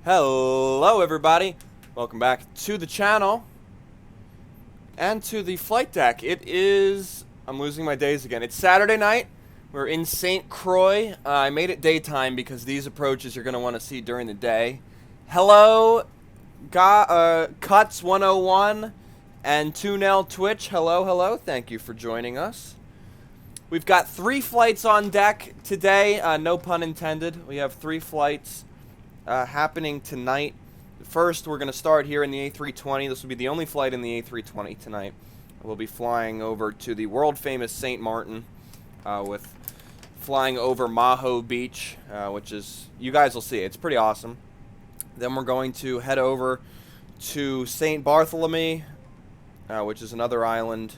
Hello everybody, welcome back to the channel and to the flight deck. I'm losing my days again. It's Saturday night, we're in St. Croix. I made it daytime because these approaches you're going to want to see during the day. Hello, Cuts 101 and 2Nail Twitch, hello, thank you for joining us. We've got 3 flights on deck today, no pun intended. We have 3 flights happening tonight. First, we're going to start here in the A320. This will be the only flight in the A320 tonight. We'll be flying over to the world-famous St. Maarten, with flying over Maho Beach, which is, you guys will see, it's pretty awesome. Then we're going to head over to St. Bartholomew, which is another island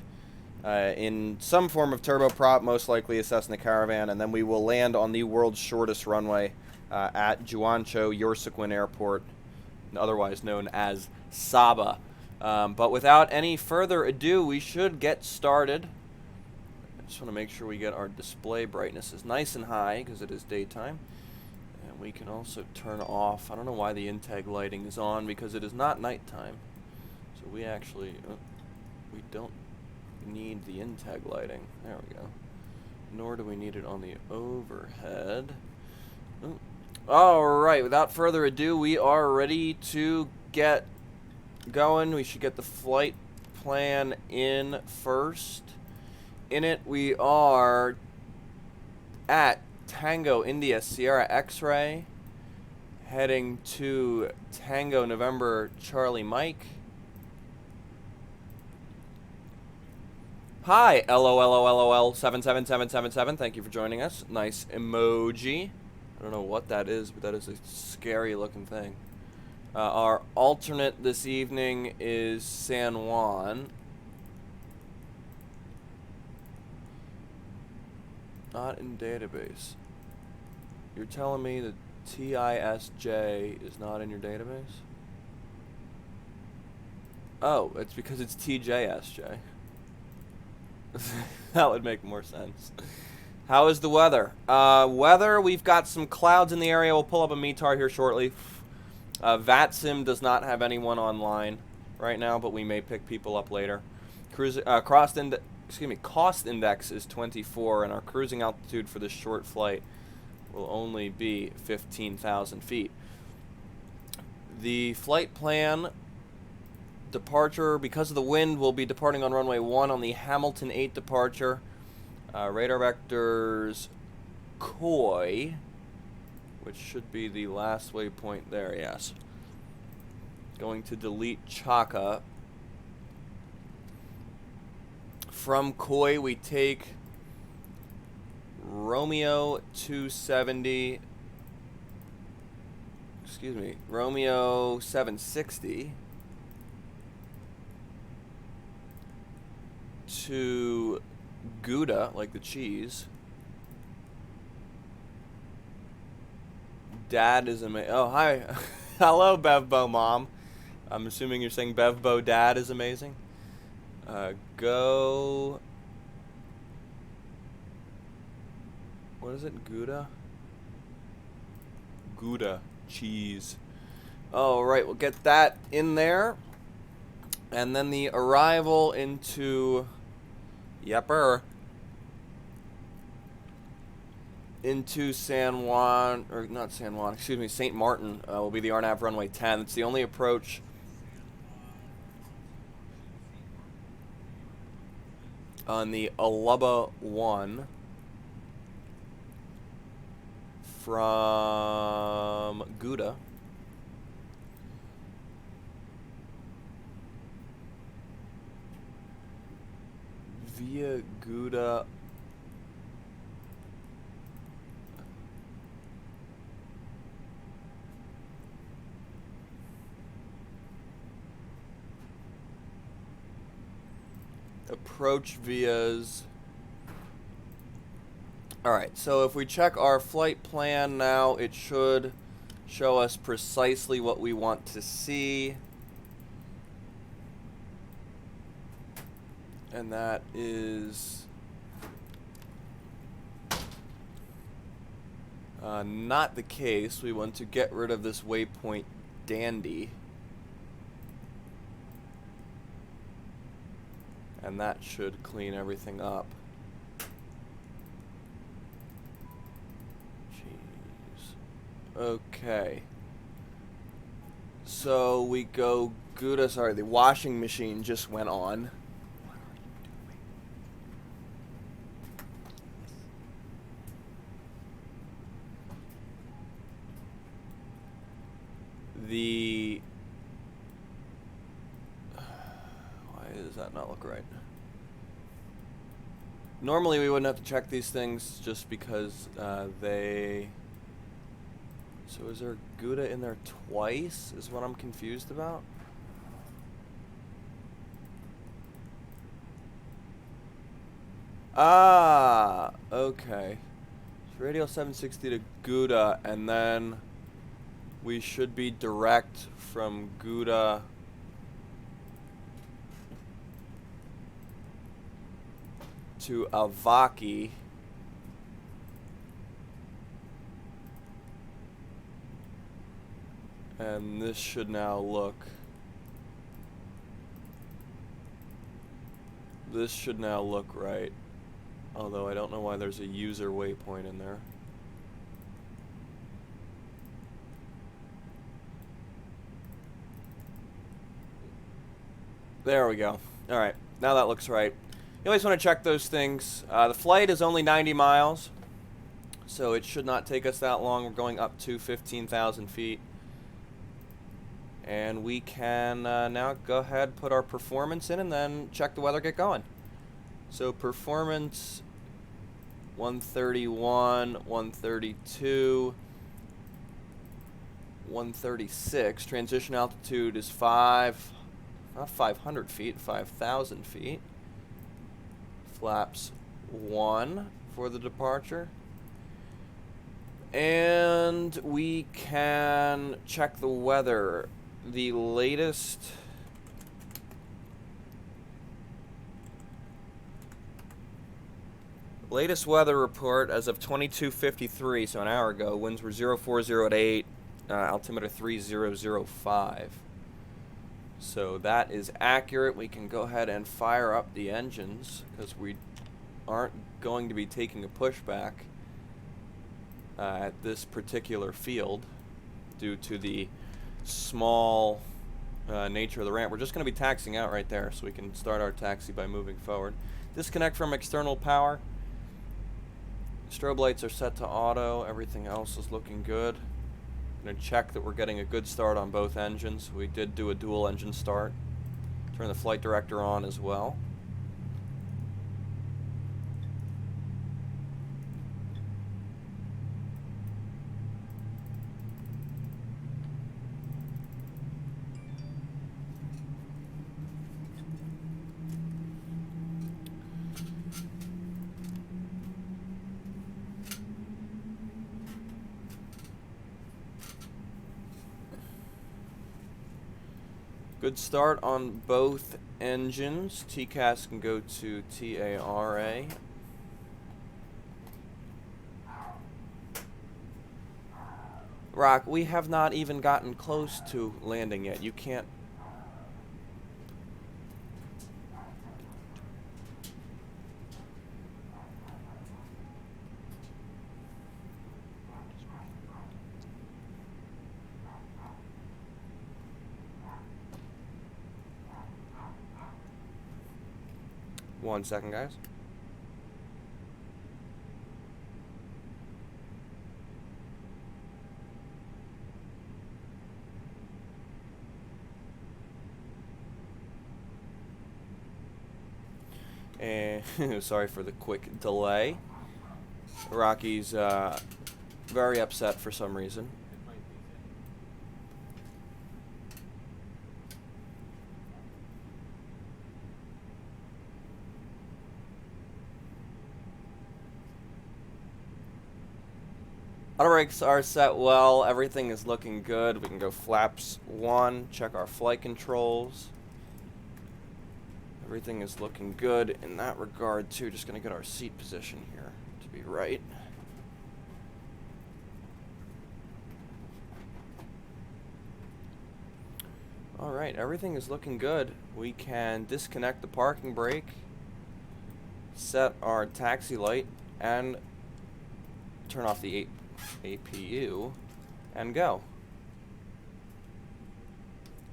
in some form of turboprop, most likely a Cessna Caravan, and then we will land on the world's shortest runway at Juancho Yorsequin Airport, otherwise known as SABA. But without any further ado, we should get started. I just want to make sure we get our display brightness is nice and high because it is daytime. And we can also turn off, I don't know why the in-tag lighting is on, because it is not nighttime. So we actually, we don't need the in-tag lighting. There we go. Nor do we need it on the overhead. Ooh. Alright, without further ado, we are ready to get going. We should get the flight plan in first. In it, we are at Tango India Sierra X-Ray, heading to Tango November Charlie Mike. Hi, LOL 77777, thank you for joining us. Nice emoji. I don't know what that is, but that is a scary looking thing. Our alternate this evening is San Juan. Not in database. You're telling me that TISJ is not in your database? Oh, it's because it's TJSJ. That would make more sense. How is the weather? Weather, we've got some clouds in the area. We'll pull up a METAR here shortly. VATSIM does not have anyone online right now, but we may pick people up later. Cost index is 24, and our cruising altitude for this short flight will only be 15,000 feet. The flight plan departure, because of the wind, we'll be departing on runway 1 on the Hamilton 8 departure. Radar vectors Croix, which should be the last waypoint there, yes. Going to delete Chaka. From Croix, we take Romeo 760 to Gouda, like the cheese. Dad is amazing. Oh, hi. Hello, Bevbo Mom. I'm assuming you're saying Bevbo Dad is amazing. Go. What is it? Gouda? Gouda. Cheese. Alright, we'll get that in there. And then the arrival into into San Juan, or not San Juan, excuse me, St. Maarten will be the RNAV runway 10. It's the only approach on the Alubba 1 from Gouda. Via Gouda. Approach vias. Alright, so if we check our flight plan now, it should show us precisely what we want to see. And that is Not the case. We want to get rid of this waypoint dandy. And that should clean everything up. Jeez. Okay. So we go Gouda. Sorry, the washing machine just went on. Why does that not look right? Normally we wouldn't have to check these things just because they... So is there Gouda in there twice is what I'm confused about? Ah, okay. So radial 760 to Gouda, and then we should be direct from Gouda to Avaki. And this should now look... This should now look right. Although I don't know why there's a user waypoint in there. There we go. Alright, now that looks right. You always want to check those things. The flight is only 90 miles, so it should not take us that long. We're going up to 15,000 feet. And we can now go ahead, put our performance in, and then check the weather, get going. So performance 131, 132, 136. Transition altitude is not 500 feet, 5,000 feet. Flaps 1 for the departure. And we can check the weather. The latest weather report as of 22:53, so an hour ago, winds were 040 at 8, altimeter 3005. So that is accurate. We can go ahead and fire up the engines because we aren't going to be taking a pushback at this particular field due to the small nature of the ramp. We're just going to be taxiing out right there, so we can start our taxi by moving forward. Disconnect from external power. Strobe lights are set to auto. Everything else is looking good. I'm going to check that we're getting a good start on both engines. We did do a dual engine start. Turn the flight director on as well. Good start on both engines. TCAS can go to TARA. Rock, we have not even gotten close to landing yet. You can't... One second, guys. And sorry for the quick delay. Rocky's very upset for some reason. Auto brakes are set well. Everything is looking good. We can go flaps 1, check our flight controls. Everything is looking good in that regard too. Just gonna get our seat position here to be right. Alright, everything is looking good. We can disconnect the parking brake, set our taxi light, and turn off the APU, and go.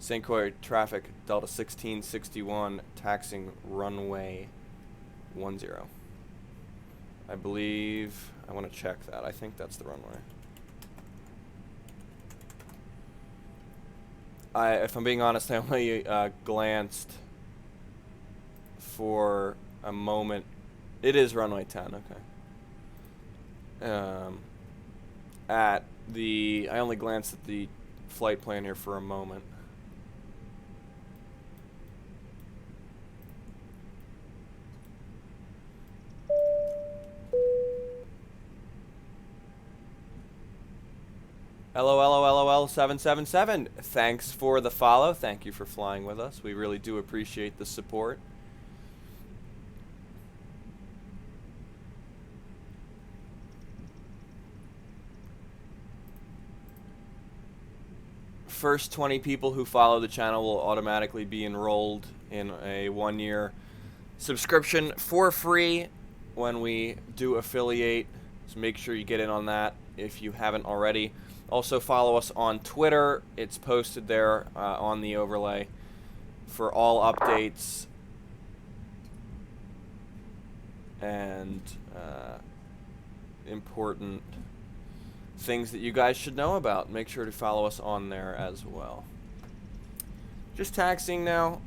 St. Croix traffic, Delta 1661, taxing runway 10. I believe, I want to check that. I think that's the runway. If I'm being honest, I only glanced for a moment. It is runway 10, okay. I only glanced at the flight plan here for a moment. LOL 777. Thanks for the follow. Thank you for flying with us. We really do appreciate the support. First 20 people who follow the channel will automatically be enrolled in a 1-year subscription for free when we do affiliate. So make sure you get in on that if you haven't already. Also follow us on Twitter. It's posted there on the overlay for all updates and important things that you guys should know about. Make sure to follow us on there as well. Just taxiing now.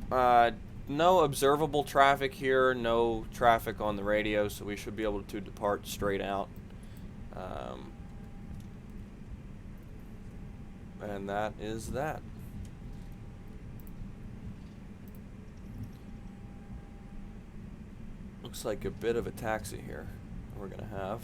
No observable traffic here, no traffic on the radio, so we should be able to depart straight out. And that is that. Looks like a bit of a taxi here we're gonna have.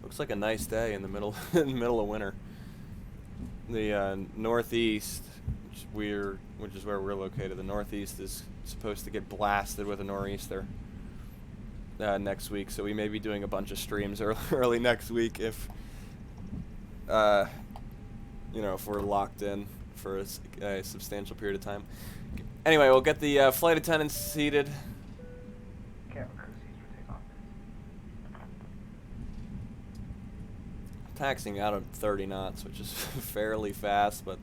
Looks like a nice day in the middle in the middle of winter. The northeast, which is where we're located, the northeast is supposed to get blasted with a nor'easter next week, so we may be doing a bunch of streams early next week if you know, if we're locked in for a substantial period of time. Anyway, we'll get the flight attendants seated. Taxiing out at 30 knots, which is fairly fast, but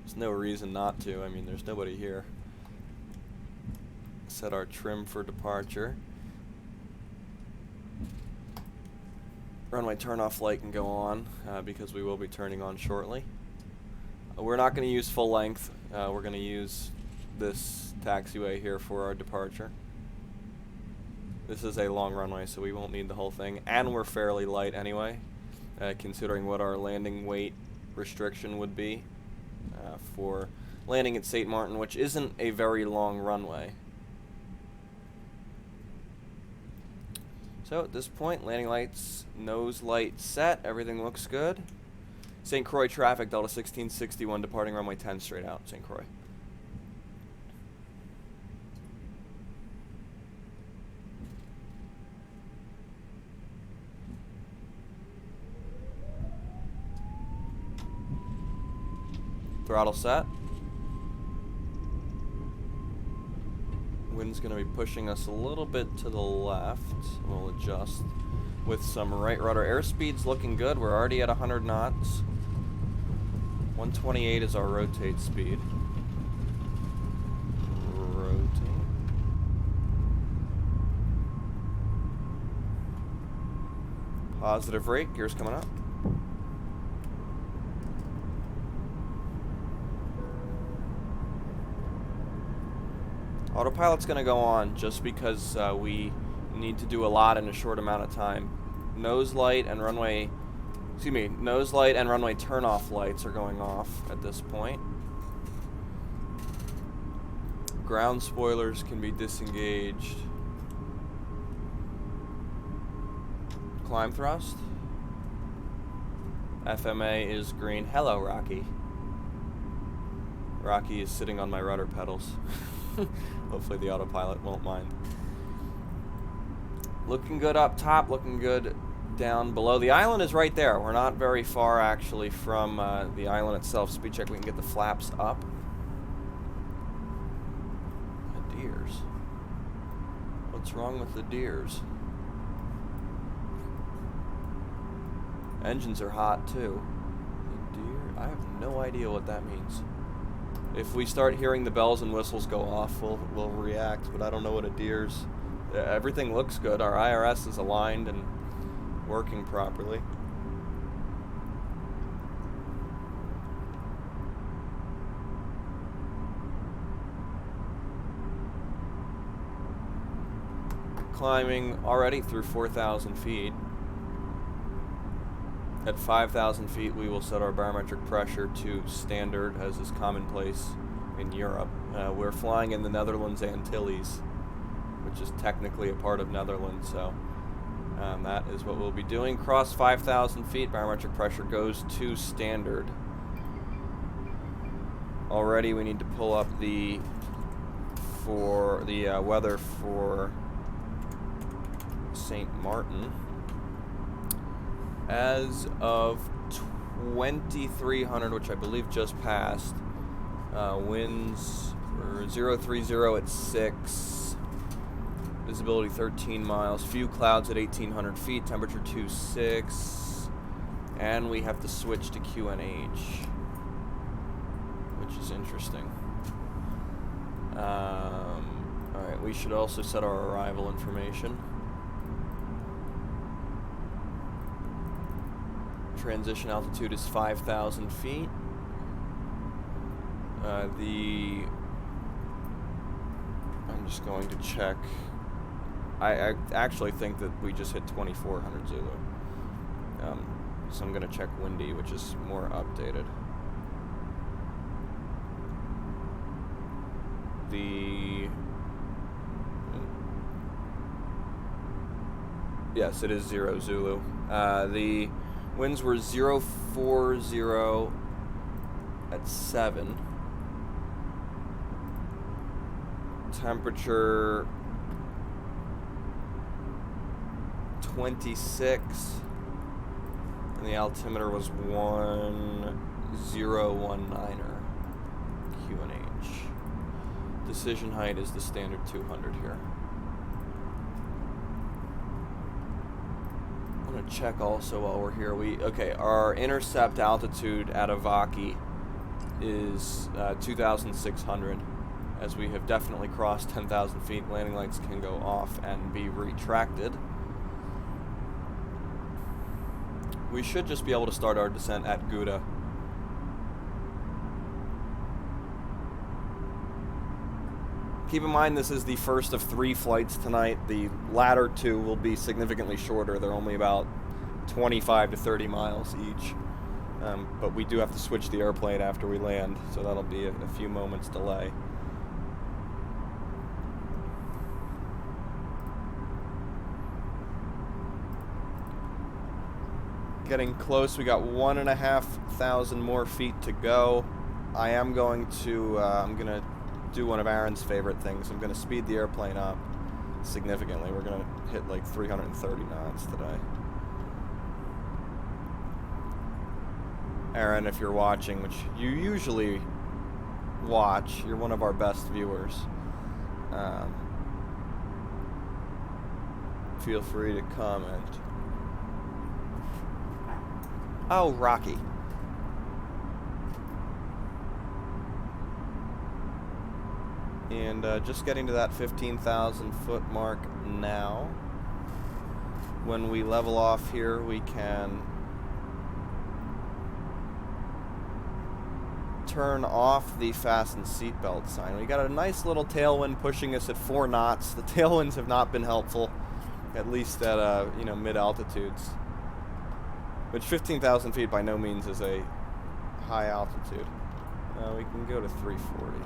there's no reason not to. I mean, there's nobody here. Set our trim for departure. Runway turn-off light can go on because we will be turning on shortly. We're not going to use full length. We're going to use this taxiway here for our departure. This is a long runway, so we won't need the whole thing, and we're fairly light anyway. Considering what our landing weight restriction would be for landing at St. Maarten, which isn't a very long runway. So at this point, landing lights, nose light set, everything looks good. St. Croix traffic, Delta 1661, departing runway 10 straight out, St. Croix. Throttle set. Wind's going to be pushing us a little bit to the left. We'll adjust with some right rudder. Airspeed's looking good. We're already at 100 knots. 128 is our rotate speed. Rotate. Positive rate. Gears coming up. Autopilot's going to go on just because we need to do a lot in a short amount of time. Nose light and runway turn-off lights are going off at this point. Ground spoilers can be disengaged. Climb thrust. FMA is green. Hello, Rocky. Rocky is sitting on my rudder pedals. Hopefully the autopilot won't mind. Looking good up top, looking good down below. The island is right there. We're not very far, actually, from the island itself. Speed check, we can get the flaps up. The deers. What's wrong with the deers? Engines are hot, too. The deer? I have no idea what that means. If we start hearing the bells and whistles go off, we'll react, but I don't know what a deer's... Everything looks good. Our IRS is aligned and working properly. Climbing already through 4,000 feet. At 5,000 feet, we will set our barometric pressure to standard, as is commonplace in Europe. We're flying in the Netherlands Antilles, which is technically a part of Netherlands, so that is what we'll be doing. Cross 5,000 feet, barometric pressure goes to standard. Already we need to pull up the weather for St. Maarten. As of 2300, which I believe just passed, winds were 030 at 6. Visibility 13 miles, few clouds at 1,800 feet, temperature 26, and we have to switch to QNH, which is interesting. Alright, we should also set our arrival information. Transition altitude is 5,000 feet. I'm just going to check. I actually think that we just hit 2,400 Zulu. So I'm going to check windy, which is more updated. Yes, it is 0 Zulu. The winds were 040 at 7. Temperature 26, and the altimeter was 1019er QNH. Decision height is the standard 200 here. I'm gonna check also while we're here. Okay, our intercept altitude at Avaki is 2,600. As we have definitely crossed 10,000 feet, landing lights can go off and be retracted. We should just be able to start our descent at Gouda. Keep in mind this is the first of 3 flights tonight. The latter 2 will be significantly shorter. They're only about 25 to 30 miles each. But we do have to switch the airplane after we land, so that'll be a few moments delay. Getting close. We got 1,500 more feet to go. I am going to I'm gonna do one of Aaron's favorite things. I'm gonna speed the airplane up significantly. We're gonna hit like 330 knots today. Aaron, if you're watching, which you usually watch, you're one of our best viewers. Feel free to comment. Oh, Rocky. And just getting to that 15,000 foot mark now. When we level off here, we can turn off the fasten seatbelt sign. We got a nice little tailwind pushing us at 4 knots. The tailwinds have not been helpful, at least at mid altitudes. Which 15,000 feet by no means is a high altitude. We can go to 340.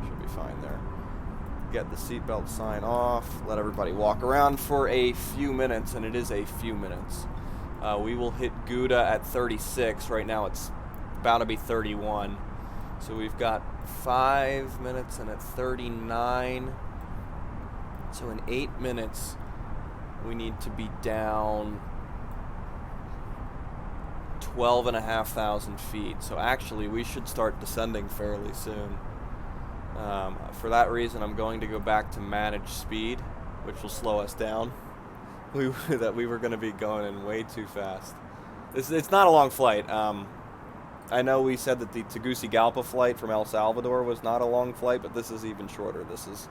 Should be fine there. Get the seatbelt sign off. Let everybody walk around for a few minutes, and it is a few minutes. We will hit Gouda at 36. Right now it's about to be 31. So we've got 5 minutes, and at 39. So in 8 minutes, we need to be down 12,500 feet. So actually, we should start descending fairly soon. For that reason, I'm going to go back to manage speed, which will slow us down. We were going to be going in way too fast. It's not a long flight. I know we said that the Tegucigalpa flight from El Salvador was not a long flight, but this is even shorter. This is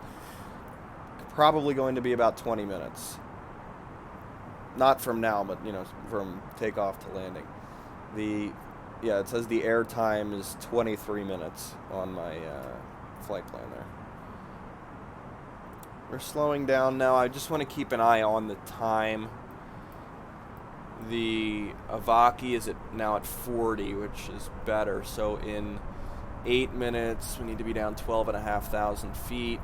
probably going to be about 20 minutes. Not from now, but, you know, from takeoff to landing. Yeah, it says the air time is 23 minutes on my flight plan there. We're slowing down now. I just want to keep an eye on the time. The Avaki is now at 40, which is better. So in 8 minutes, we need to be down 12,500 feet.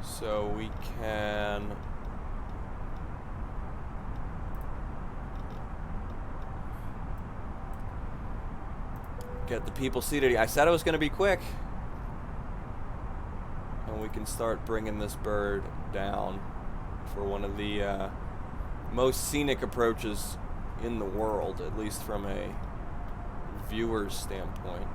So we can get the people seated. I said it was going to be quick. And we can start bringing this bird down for one of the most scenic approaches in the world, at least from a viewer's standpoint.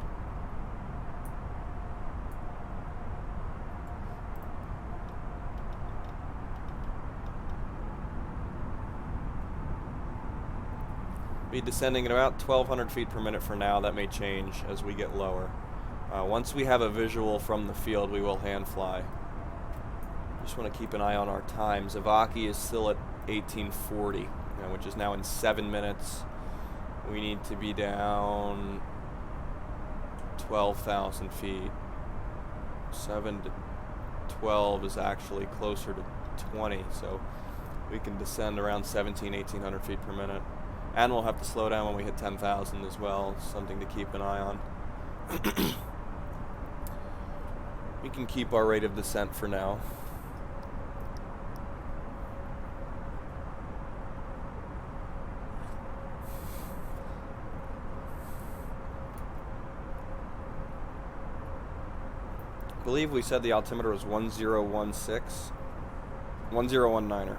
Be descending at about 1,200 feet per minute for now. That may change as we get lower. Once we have a visual from the field, we will hand fly. Just want to keep an eye on our time. Zavaki is still at 1840, which is now in 7 minutes. We need to be down 12,000 feet. 7 to 12 is actually closer to 20, so we can descend around 1,800 feet per minute. And we'll have to slow down when we hit 10,000 as well, something to keep an eye on. We can keep our rate of descent for now. I believe we said the altimeter was 1016, 1019er.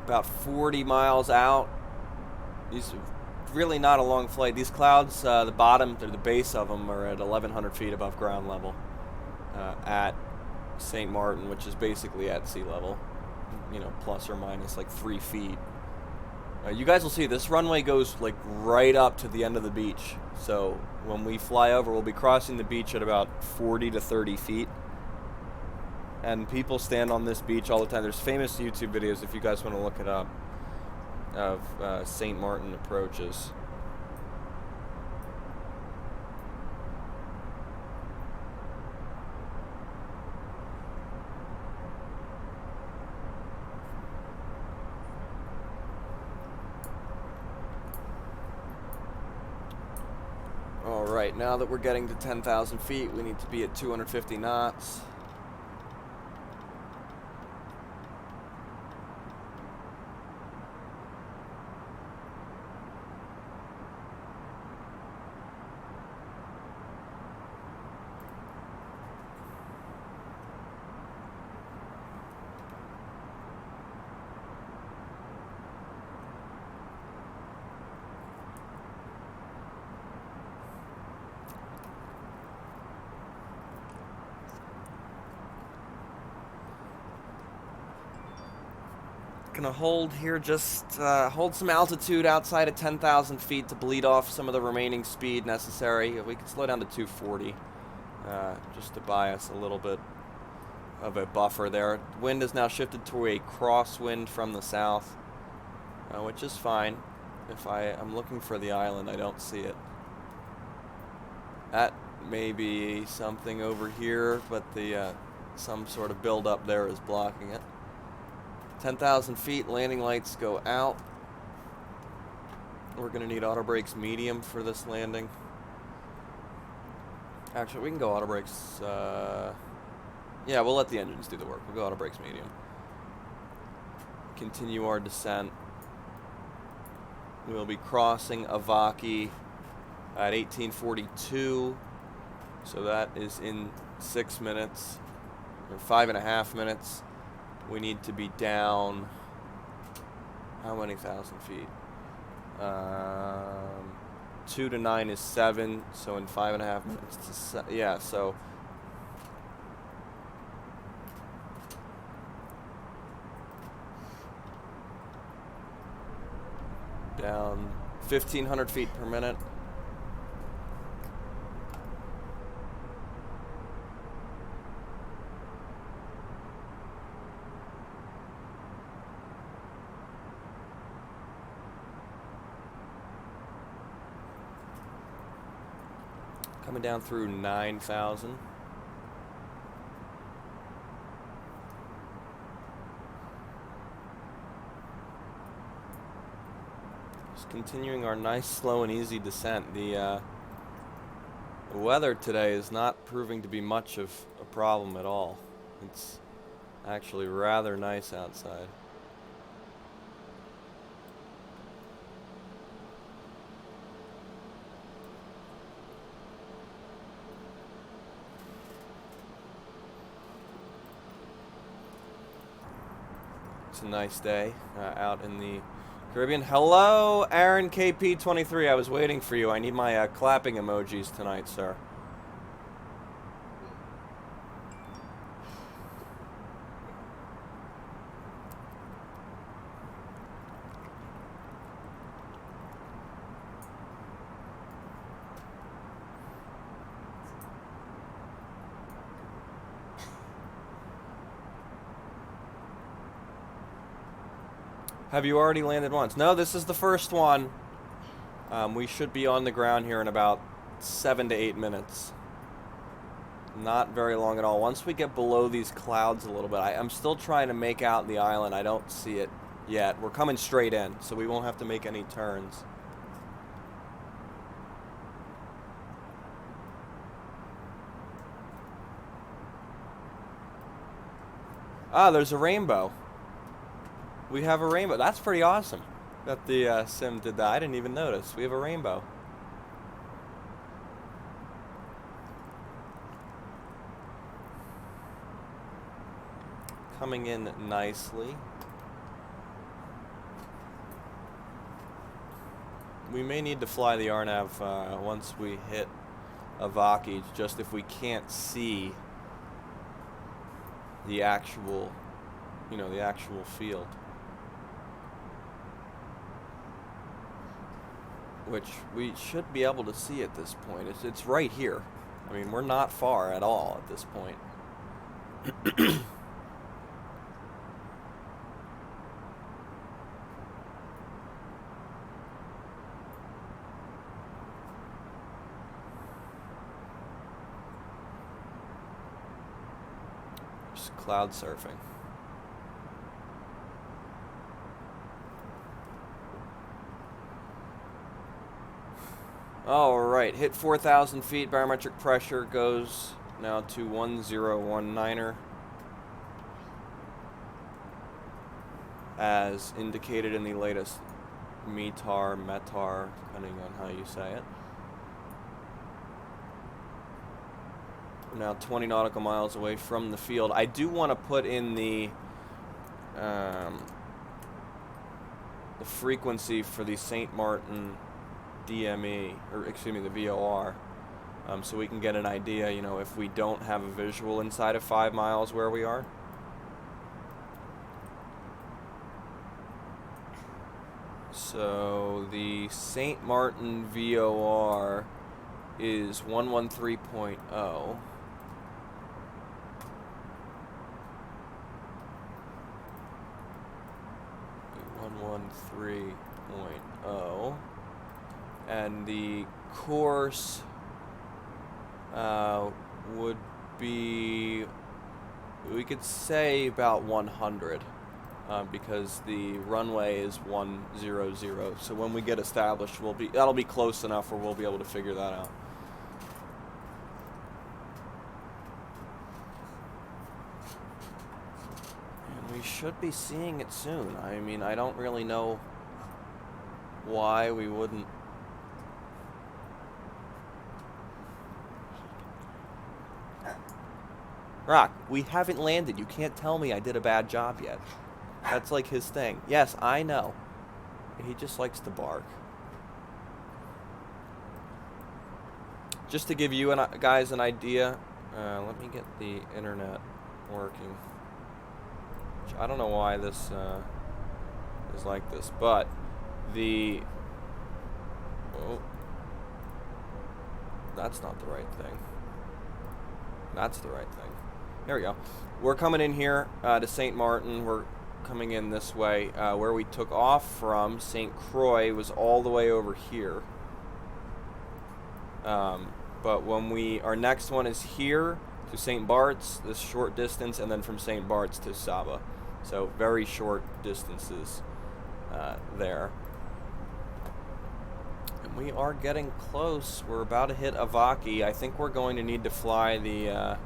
About 40 miles out. These are really not a long flight. These clouds, the bottom, or the base of them, are at 1,100 feet above ground level at St. Maarten, which is basically at sea level, you know, plus or minus like 3 feet. You guys will see this runway goes like right up to the end of the beach. So when we fly over, we'll be crossing the beach at about 40 to 30 feet. And people stand on this beach all the time. There's famous YouTube videos, if you guys want to look it up, of St. Maarten approaches. All right, now that we're getting to 10,000 feet, we need to be at 250 knots. Gonna hold here, just hold some altitude outside of 10,000 feet to bleed off some of the remaining speed necessary. We can slow down to 240, just to buy us a little bit of a buffer there. Wind has now shifted to a crosswind from the south, which is fine. If I'm looking for the island, I don't see it. That may be something over here, but the some sort of build-up there is blocking it. 10,000 feet, landing lights go out. We're going to need auto brakes medium for this landing. Actually, we can go auto brakes. Yeah, we'll let the engines do the work. We'll go auto brakes medium. Continue our descent. We'll be crossing Avaki at 1842. So that is in 6 minutes, or 5.5 minutes. We need to be down, how many thousand feet? 2 to 9 is 7, so in 5.5 minutes, yeah, so down 1,500 feet per minute. Coming down through 9,000. Just continuing our nice, slow, and easy descent. The weather today is not proving to be much of a problem at all. It's actually rather nice outside. It's a nice day out in the Caribbean. Hello, Aaron KP23. I was waiting for you. I need my clapping emojis tonight, sir. Have you already landed once? No, this is the first one. We should be on the ground here in about 7 to 8 minutes. Not very long at all. Once we get below these clouds a little bit, I'm still trying to make out the island. I don't see it yet. We're coming straight in, so we won't have to make any turns. Ah, there's a rainbow. We have a rainbow. That's pretty awesome that the sim did that. I didn't even notice. We have a rainbow. Coming in nicely. We may need to fly the RNAV once we hit Avaki, just if we can't see the actual, the actual field. Which we should be able to see at this point. It's right here. I mean, we're not far at all at this point. Just cloud surfing. Alright, hit 4,000 feet, barometric pressure goes now to 1019er. As indicated in the latest METAR, depending on how you say it. We're now 20 nautical miles away from the field. I do want to put in the frequency for the St. Maarten DME, or excuse me, the VOR, so we can get an idea, if we don't have a visual inside of 5 miles where we are. So the St. Maarten VOR is 113.0. 113.0. And the course would be, we could say about 100. because the runway is 100. So when we get established, that'll be close enough where we'll be able to figure that out. And we should be seeing it soon. I mean, I don't really know why we wouldn't. Rock, we haven't landed. You can't tell me I did a bad job yet. That's like his thing. Yes, I know. He just likes to bark. Just to give you guys an idea, let me get the internet working. I don't know why this is like this, but the... Oh, that's not the right thing. That's the right thing. There we go. We're coming in here to St. Maarten. We're coming in this way. Where we took off from, St. Croix, was all the way over here. But when our next one is here to St. Barts, this short distance, and then from St. Barts to SABA. So very short distances there. And we are getting close. We're about to hit Avaki. I think we're going to need to fly the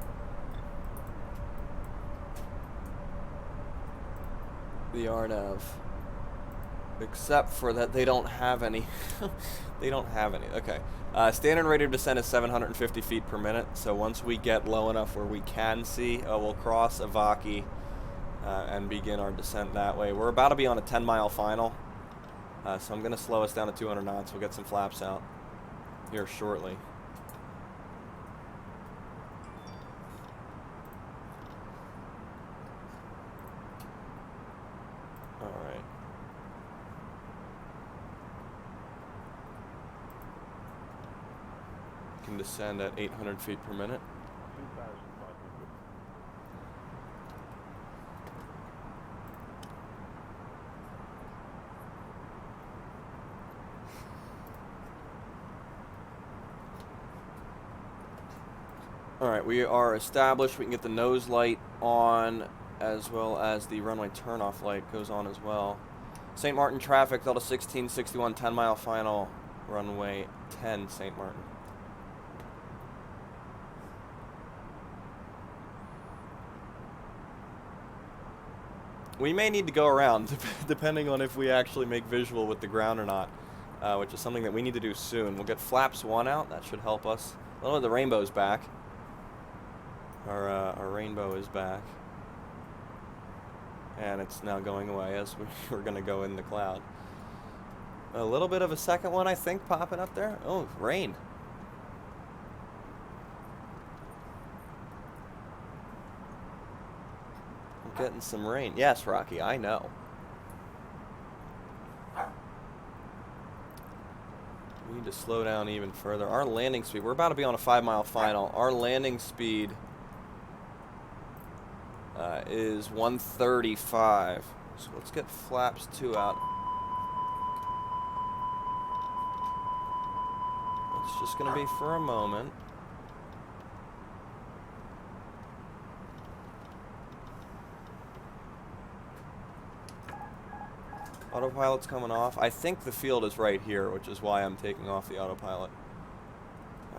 RNAV, except for that they don't have any. They don't have any. Okay. Standard rate of descent is 750 feet per minute. So once we get low enough where we can see, we'll cross Avaki and begin our descent that way. We're about to be on a 10-mile final, so I'm going to slow us down to 200 knots. We'll get some flaps out here shortly. Can descend at 800 feet per minute. 2,500. Alright, we are established. We can get the nose light on, as well as the runway turnoff light goes on as well. St. Maarten traffic, Delta 1661, 10-mile final, runway 10, St. Maarten. We may need to go around, depending on if we actually make visual with the ground or not, which is something that we need to do soon. We'll get flaps 1 out. That should help us. Oh, the rainbow's back. Our rainbow is back. And it's now going away as we're going to go in the cloud. A little bit of a second one, I think, popping up there. Oh, rain. Getting some rain. Yes, Rocky, I know. We need to slow down even further. Our landing speed, we're about to be on a 5-mile final. Our landing speed is 135. So let's get flaps 2 out. It's just going to be for a moment. Autopilot's coming off. I think the field is right here, which is why I'm taking off the autopilot.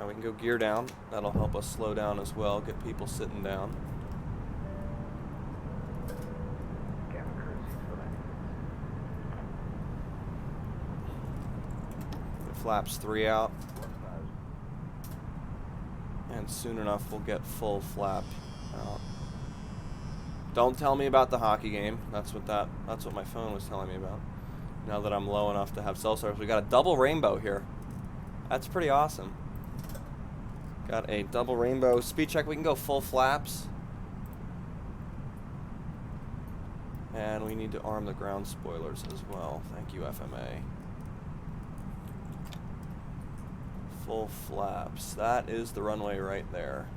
We can go gear down. That'll help us slow down as well, get people sitting down. The flaps 3 out. And soon enough we'll get full flap out. Don't tell me about the hockey game. That's what my phone was telling me about. Now that I'm low enough to have cell service, we got a double rainbow here. That's pretty awesome. Got a double rainbow. Speed check, we can go full flaps. And we need to arm the ground spoilers as well. Thank you, FMA. Full flaps. That is the runway right there.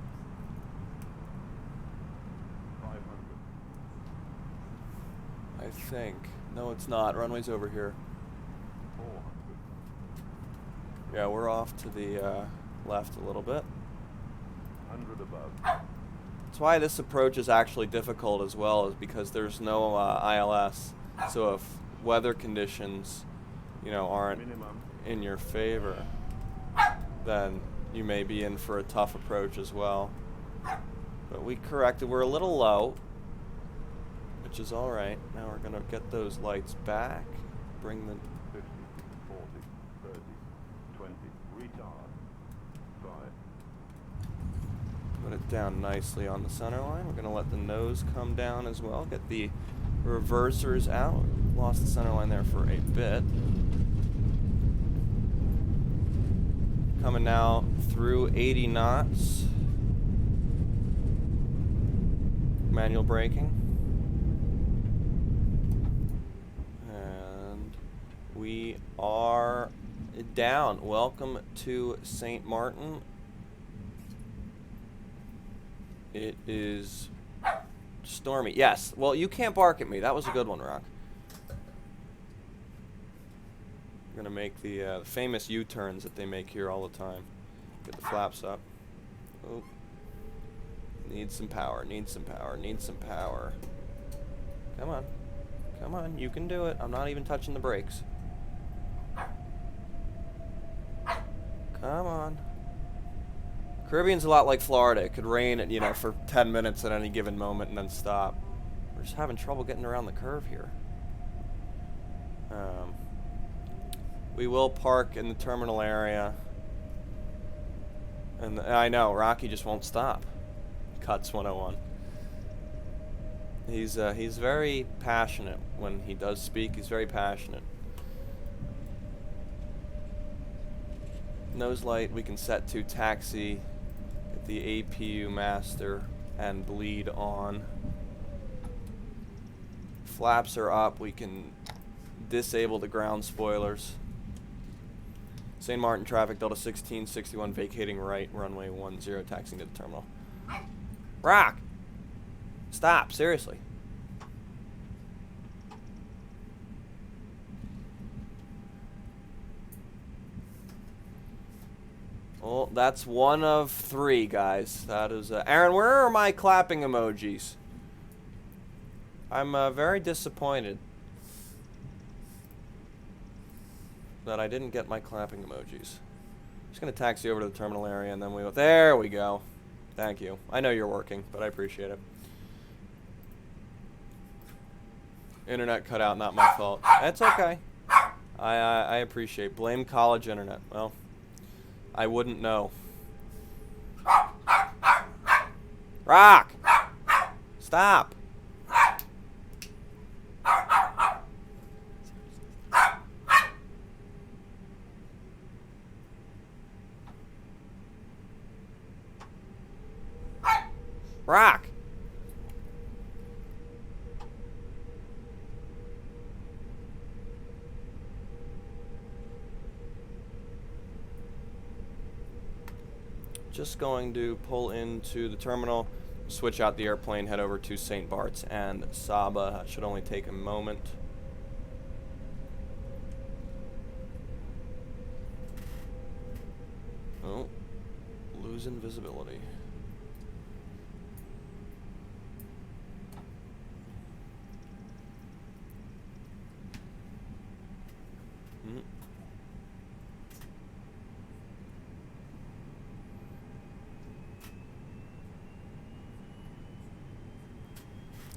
I think. No, it's not. Runway's over here. 400. Yeah, we're off to the left a little bit. 100 above. That's why this approach is actually difficult as well, is because there's no ILS. So if weather conditions, you know, aren't Minimum. in your favor, then you may be in for a tough approach as well. But we corrected. We're a little low, which is all right. Now we're gonna get those lights back. Bring them. 50, 40, 30, 20. Retard. 5. Put it down nicely on the center line. We're gonna let the nose come down as well. Get the reversers out. Lost the center line there for a bit. Coming now through 80 knots. Manual braking. And we are down. Welcome to St. Maarten. It is stormy. Yes. Well, you can't bark at me. That was a good one, Rock. I'm gonna make the famous U-turns that they make here all the time. Get the flaps up. Oh. Need some power. Need some power. Need some power. Come on. Come on. You can do it. I'm not even touching the brakes. Come on. Caribbean's a lot like Florida. It could rain, you know, for 10 minutes at any given moment and then stop. We're just having trouble getting around the curve here. We will park in the terminal area. And I know, Rocky just won't stop. Cuts 101. He's very passionate when he does speak. He's very passionate. Nose light we can set to taxi. Get the APU master and bleed on. Flaps are up. We can disable the ground spoilers. St. Maarten traffic, Delta 1661 vacating right, runway 10, taxiing to the terminal. Rock! Stop, seriously. Well, that's one of 3, guys. That is, Aaron, where are my clapping emojis? I'm very disappointed that I didn't get my clapping emojis. Just gonna taxi over to the terminal area and then we go. There we go. Thank you. I know you're working, but I appreciate it. Internet cut out, not my fault. That's okay. I appreciate. Blame college internet. Well, I wouldn't know. Rock! Stop! Rock! Just going to pull into the terminal, switch out the airplane, head over to St. Barts and SABA. That should only take a moment. Oh, losing visibility.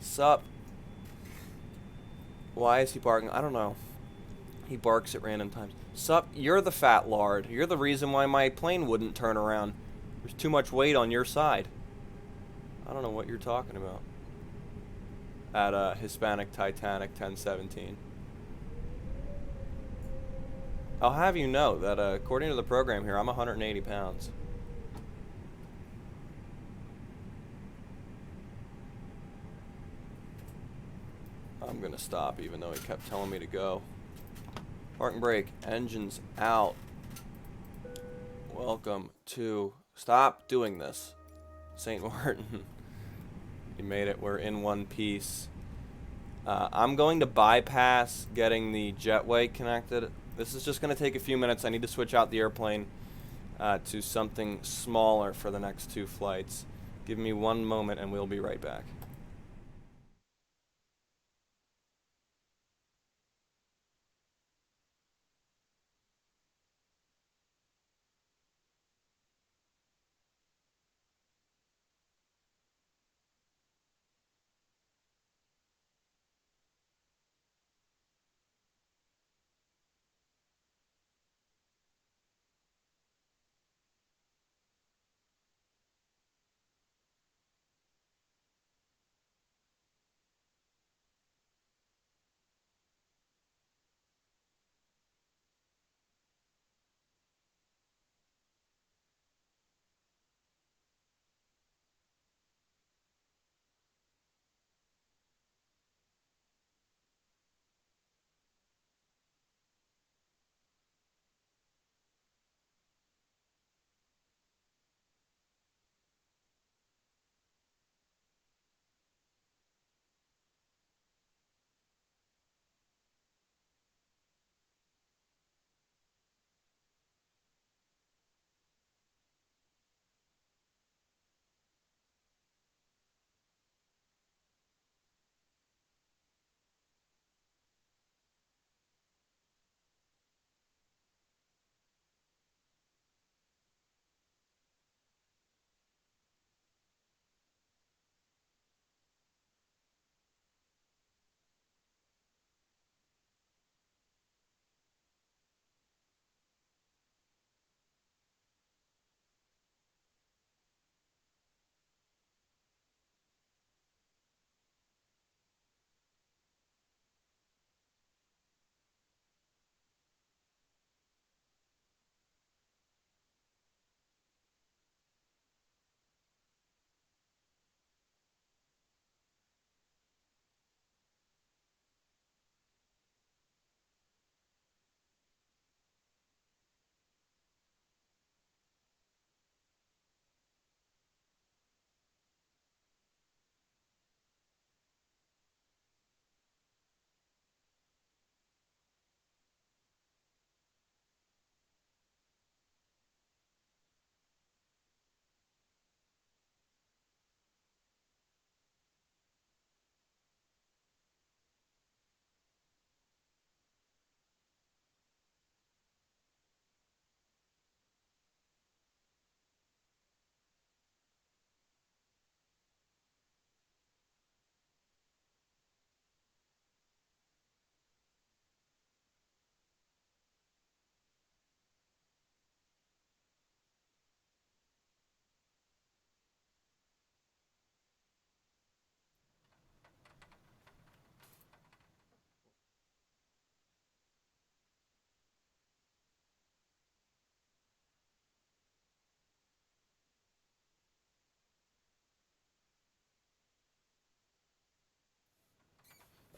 Sup? Why is he barking? I don't know. He barks at random times. Sup? You're the fat lard. You're the reason why my plane wouldn't turn around. There's too much weight on your side. I don't know what you're talking about. At Hispanic Titanic 1017. I'll have you know that according to the program here, I'm 180 pounds. I'm gonna stop even though he kept telling me to go. Park and brake, engines out. Welcome to, stop doing this. St. Maarten. You made it, we're in one piece. I'm going to bypass getting the jetway connected. This is just gonna take a few minutes. I need to switch out the airplane to something smaller for the next 2 flights. Give me one moment and we'll be right back.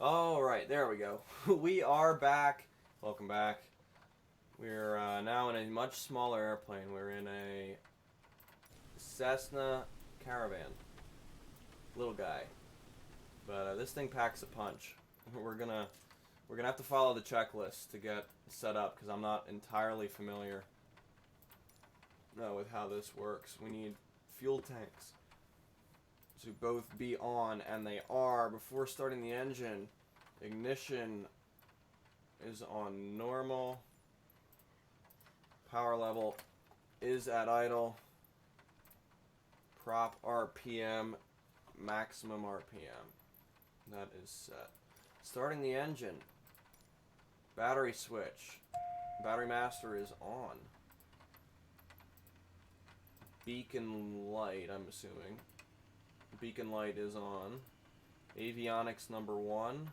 All right, there we go. We are back. Welcome back. We're now in a much smaller airplane. We're in a Cessna Caravan. Little guy. But this thing packs a punch. We're gonna have to follow the checklist to get set up because I'm not entirely familiar with how this works. We need fuel tanks to both be on, and they are. Before starting the engine, ignition is on normal. Power level is at idle. Prop RPM, maximum RPM. That is set. Starting the engine. Battery switch. Battery master is on. Beacon light, I'm assuming. Beacon light is on. Avionics number 1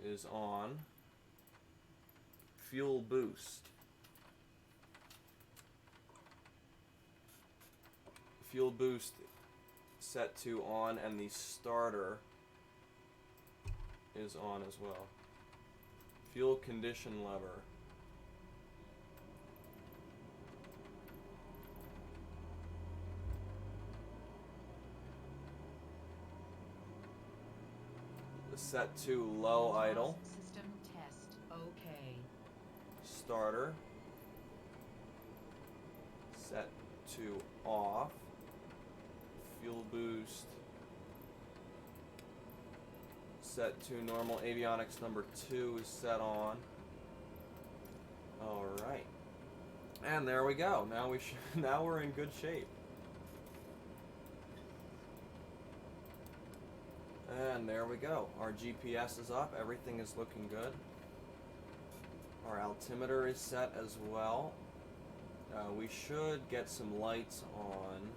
is on. Fuel boost. Fuel boost set to on, and the starter is on as well. Fuel condition lever. Set to low idle. System test. Okay. Starter. Set to off. Fuel boost set to normal. Avionics number 2 is set on. Alright. And there we go. Now now we're in good shape. And there we go. Our GPS is up. Everything is looking good. Our altimeter is set as well. We should get some lights on.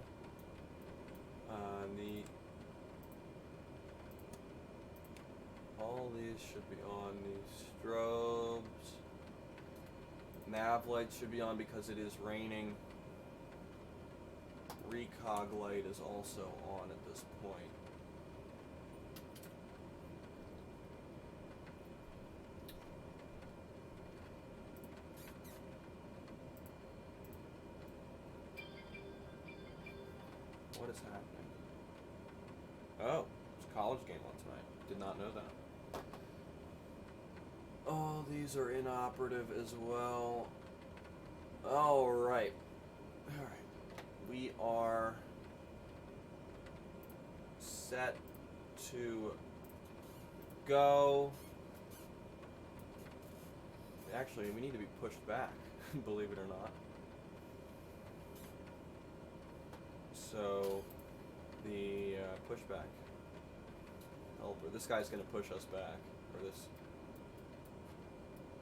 All these should be on. These strobes. Nav lights should be on because it is raining. Recog light is also on at this point. What is happening? Oh, there's a college game on tonight. Did not know that. Oh, these are inoperative as well. Alright. Alright. We are set to go. Actually, we need to be pushed back, believe it or not. So, the pushback helper. This guy's going to push us back. Or this.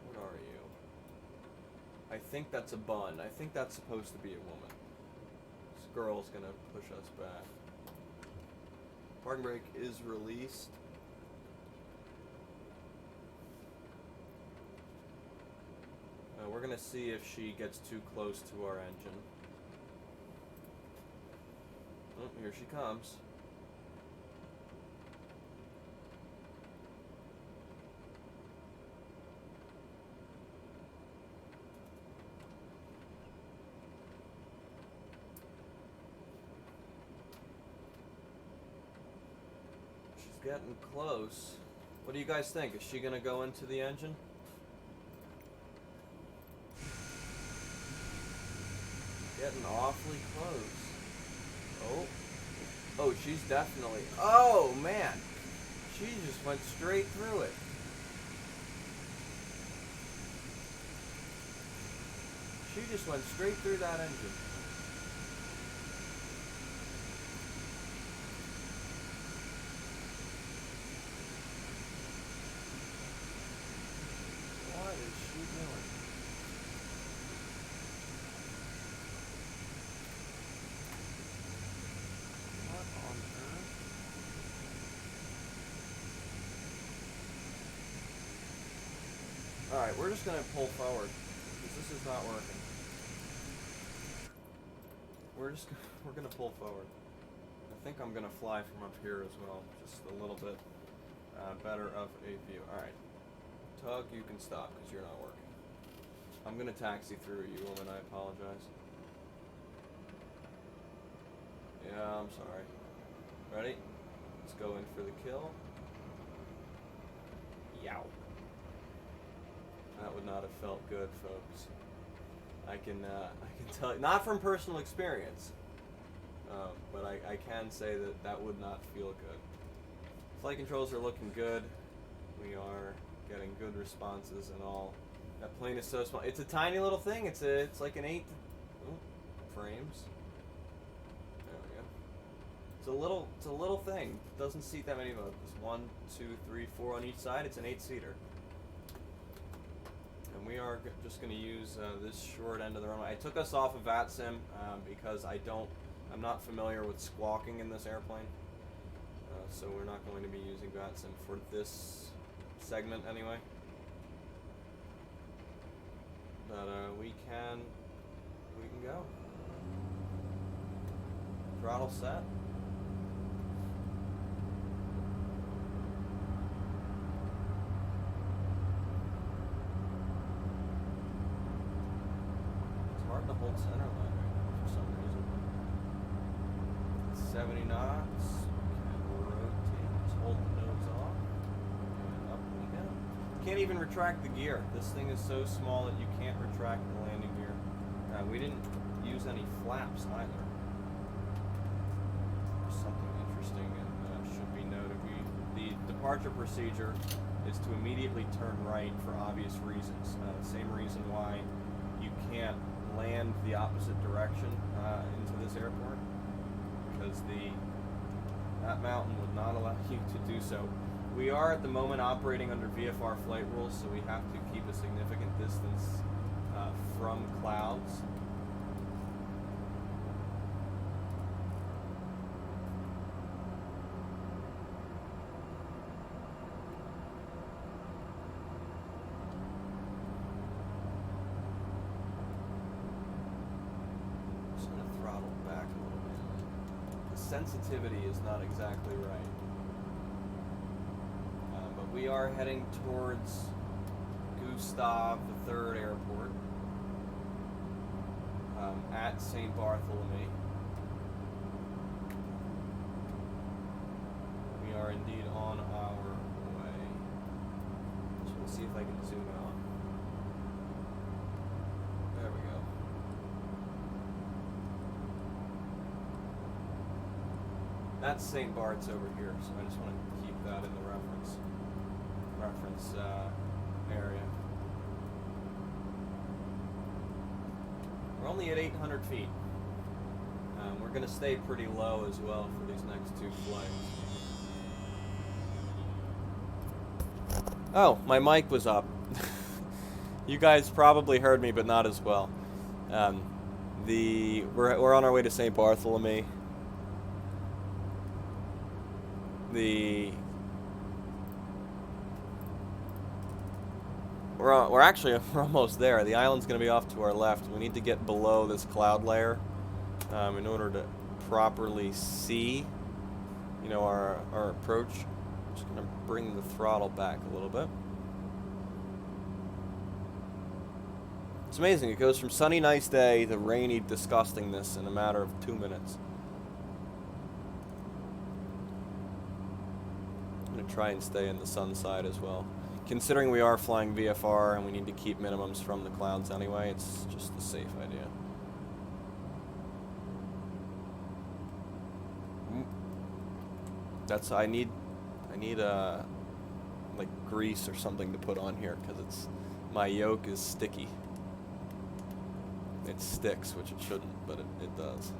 What are you? I think that's a bun. I think that's supposed to be a woman. This girl's going to push us back. Parking brake is released. We're going to see if she gets too close to our engine. Oh, here she comes. She's getting close. What do you guys think? Is she gonna go into the engine? Getting awfully close. Oh. Oh, she's definitely... Oh, man. She just went straight through it. She just went straight through that engine. What is she doing? Alright, we're just going to pull forward, because this is not working. We're going to pull forward. I think I'm going to fly from up here as well, just a little bit better of a view. Alright, Tug, you can stop, because you're not working. I'm going to taxi through you, woman, I apologize. Yeah, I'm sorry. Ready? Let's go in for the kill. Yow. That would not have felt good, folks. I can tell you, not from personal experience, but I can say that that would not feel good. Flight controls are looking good. We are getting good responses and all. That plane is so small. It's a tiny little thing. It's like an 8 frames. There we go. It's a little thing. It doesn't seat that many of us. 1, 2, 3, 4 on each side. It's an 8-seater. And we are just going to use this short end of the runway. I took us off of VATSIM because I'm not familiar with squawking in this airplane. So we're not going to be using VATSIM for this segment anyway. But we can go. Throttle set. Hard to hold center line right now for some reason. 70 knots. Can rotate. Just hold the nose off. And up we go. Can't even retract the gear. This thing is so small that you can't retract the landing gear. We didn't use any flaps either. departure procedure is to immediately turn right for obvious reasons. Same reason why you can't land the opposite direction into this airport, because that mountain would not allow you to do so. We are at the moment operating under VFR flight rules, so we have to keep a significant distance from clouds. Just going to throttle back a little bit. The sensitivity is not exactly right. But we are heading towards Gustav III Airport at St. Bartholomew. We are indeed on our way. So we'll see if I can zoom out. There we go. That's St. Barts over here, so I just want to keep that in the reference area. We're only at 800 feet. We're going to stay pretty low as well for these next two flights. Oh, my mic was up. You guys probably heard me, but not as well. We're on our way to St. Bartholomew. We're almost there. The island's going to be off to our left. We need to get below this cloud layer in order to properly see, our approach. I'm just going to bring the throttle back a little bit. It's amazing. It goes from sunny, nice day to rainy disgustingness in a matter of 2 minutes. I'm going to try and stay in the sun side as well. Considering we are flying VFR and we need to keep minimums from the clouds anyway, it's just a safe idea. I need like grease or something to put on here because my yoke is sticky. It sticks, which it shouldn't, but it does.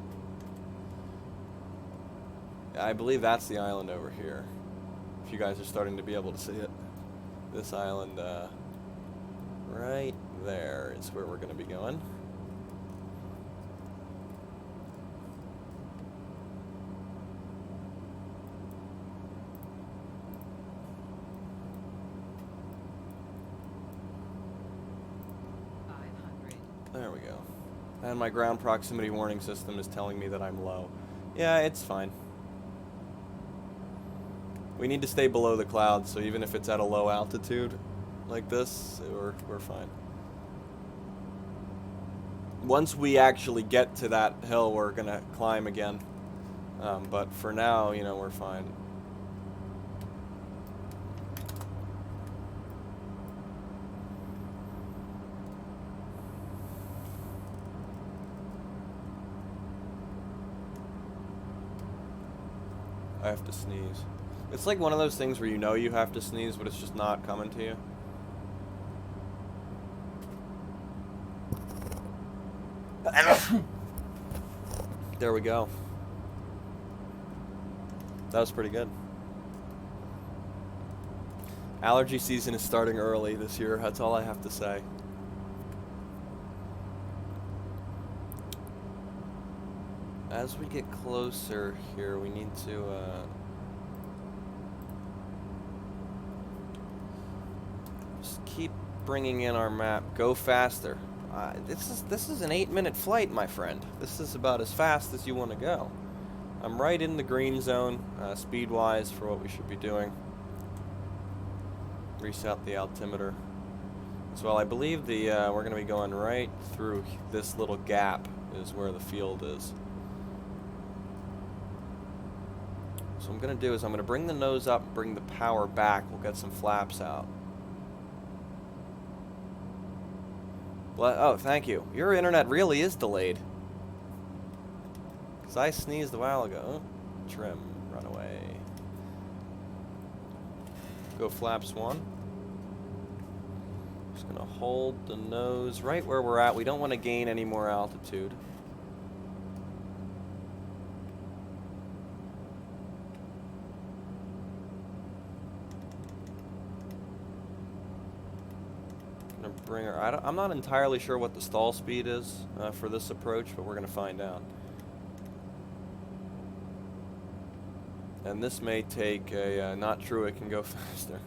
I believe that's the island over here. If you guys are starting to be able to see it. This island, right there is where we're going to be going. There we go. And my ground proximity warning system is telling me that I'm low. Yeah, it's fine. We need to stay below the clouds, so even if it's at a low altitude like this, we're fine. Once we actually get to that hill, we're going to climb again. But for now, we're fine. I have to sneeze. It's like one of those things where you have to sneeze, but it's just not coming to you. There we go. That was pretty good. Allergy season is starting early this year. That's all I have to say. As we get closer here, we need to just keep bringing in our map. Go faster. This is an 8-minute flight, my friend. This is about as fast as you want to go. I'm right in the green zone, speed-wise, for what we should be doing. Reset the altimeter. So I believe we're going to be going right through this little gap is where the field is. So what I'm going to do is I'm going to bring the nose up, bring the power back. We'll get some flaps out. Well, oh, thank you. Your internet really is delayed. Because I sneezed a while ago. Oh, trim, run away. Go flaps 1. Just gonna hold the nose right where we're at. We don't want to gain any more altitude. Gonna bring her. I'm not entirely sure what the stall speed is for this approach, but we're gonna find out. And this may take a, not true, it can go faster.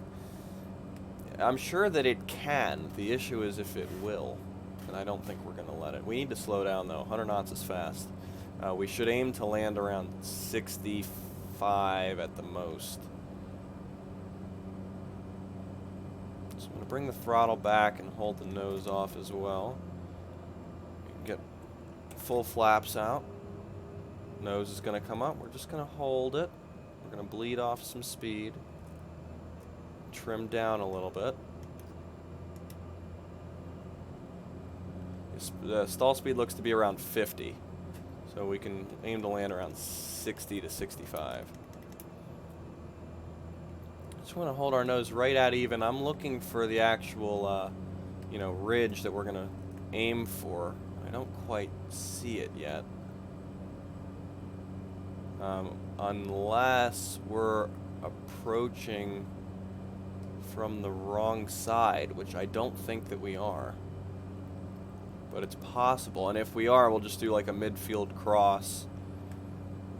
I'm sure that it can. The issue is if it will. And I don't think we're going to let it. We need to slow down though. 100 knots is fast. We should aim to land around 65 at the most. So I'm going to bring the throttle back and hold the nose off as well. Get full flaps out. Nose is going to come up. We're just going to hold it. We're going to bleed off some speed. Trim down a little bit. The stall speed looks to be around 50. So we can aim to land around 60 to 65. Just want to hold our nose right at even. I'm looking for the actual, you know, ridge that we're going to aim for. I don't quite see it yet. Unless we're approaching from the wrong side, which I don't think that we are. But it's possible, and if we are, we'll just do like a midfield cross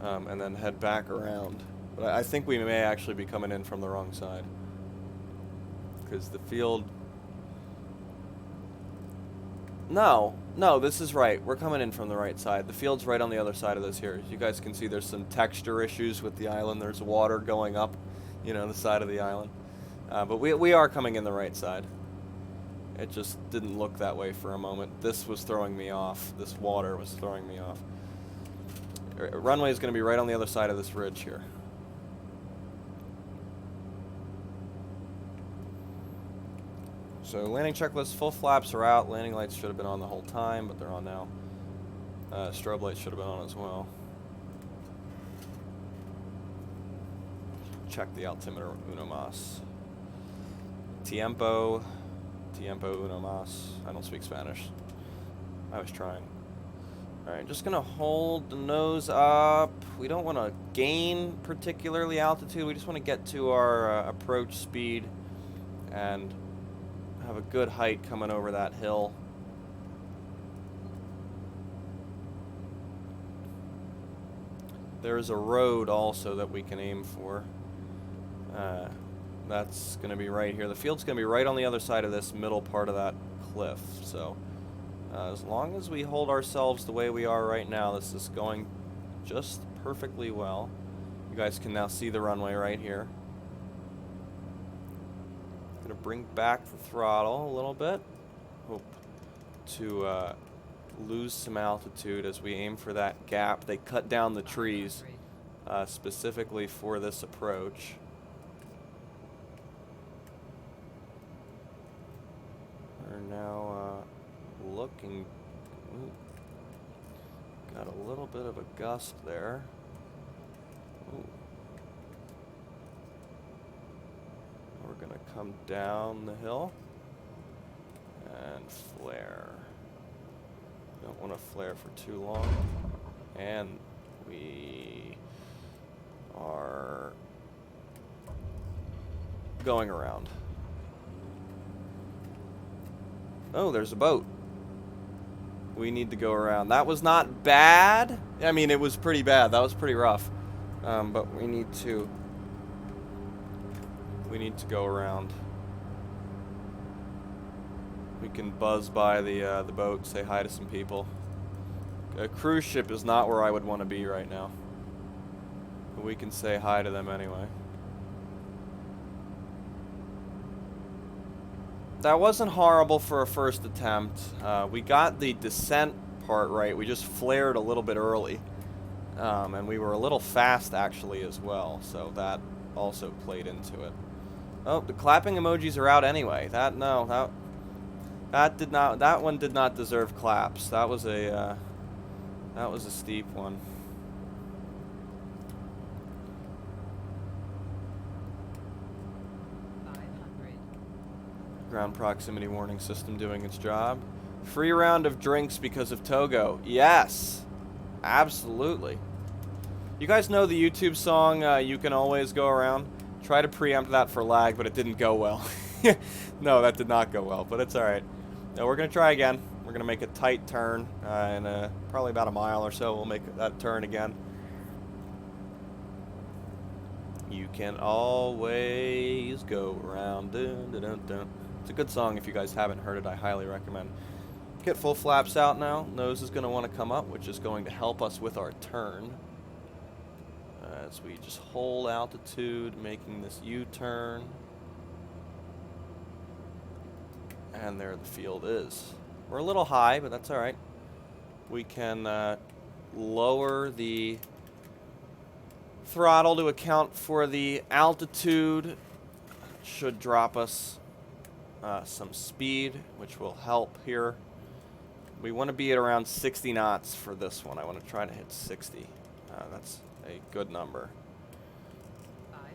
and then head back around. But I think we may actually be coming in from the wrong side, because the field... No, this is right. We're coming in from the right side. The field's right on the other side of this here. As you guys can see, there's some texture issues with the island. There's water going up, you know, the side of the island. But we are coming in the right side. It just didn't look that way for a moment. This was throwing me off. This water was throwing me off. Runway is going to be right on the other side of this ridge here. So landing checklist, full flaps are out. Landing lights should have been on the whole time, but they're on now. Strobe lights should have been on as well. Check the altimeter, uno mas. Tiempo uno mas. I don't speak Spanish. I was trying. Alright, just gonna hold the nose up. We don't want to gain particularly altitude. We just want to get to our approach speed and have a good height coming over that hill. There's a road also that we can aim for. That's going to be right here. The field's going to be right on the other side of this middle part of that cliff. So as long as we hold ourselves the way we are right now, this is going just perfectly well. You guys can now see the runway right here. Going to bring back the throttle a little bit. Hope to lose some altitude as we aim for that gap. They cut down the trees specifically for this approach. We're now looking. Ooh, got a little bit of a gust there. Ooh. We're going to come down the hill and flare. Don't want to flare for too long. And we are going around. Oh, there's a boat. We need to go around. That was not bad. I mean, it was pretty bad. That was pretty rough. But we need to go around. We can buzz by the boat, say hi to some people. A cruise ship is not where I would want to be right now. But we can say hi to them anyway. That wasn't horrible for a first attempt. We got the descent part right. We just flared a little bit early. And we were a little fast actually as well. So that also played into it. Oh, the clapping emojis are out anyway. That one did not deserve claps. That was a steep one. Ground proximity warning system doing its job. Free round of drinks because of Togo. Yes. Absolutely. You guys know the YouTube song, You Can Always Go Around? Try to preempt that for lag, but it didn't go well. No, that did not go well, but it's alright. No, we're going to try again. We're going to make a tight turn, in probably about a mile or so. We'll make that turn again. You can always go around. Dun, dun, dun, dun. It's a good song. If you guys haven't heard it, I highly recommend. Get full flaps out now. Nose is going to want to come up, which is going to help us with our turn. As we just hold altitude, making this U-turn. And there the field is. We're a little high, but that's alright. We can lower the throttle to account for the altitude. Should drop us some speed, which will help here. We want to be at around 60 knots for this one. I want to try to hit 60. That's a good number. 500.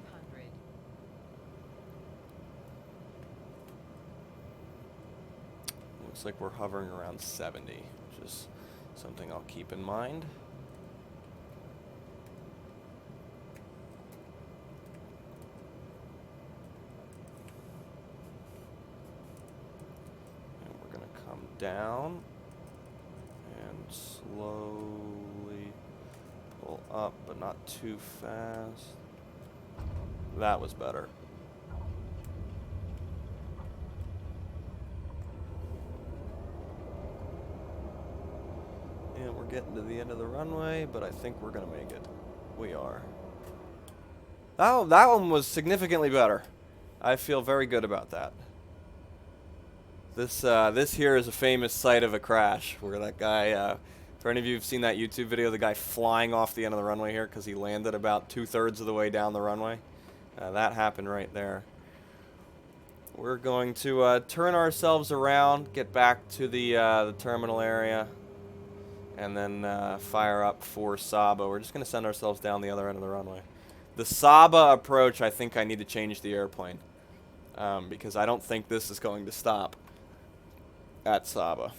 Looks like we're hovering around 70, which is something I'll keep in mind. And we're going to come down and slowly pull up, but not too fast. That was better. And we're getting to the end of the runway, but I think we're going to make it. We are. Oh, that one was significantly better. I feel very good about that. This here is a famous site of a crash where that guy, for any of you who've seen that YouTube video, the guy flying off the end of the runway here because he landed about 2/3 of the way down the runway. That happened right there. We're going to turn ourselves around, get back to the terminal area, and then fire up for SABA. We're just going to send ourselves down the other end of the runway. The SABA approach, I think I need to change the airplane because I don't think this is going to stop at SABA.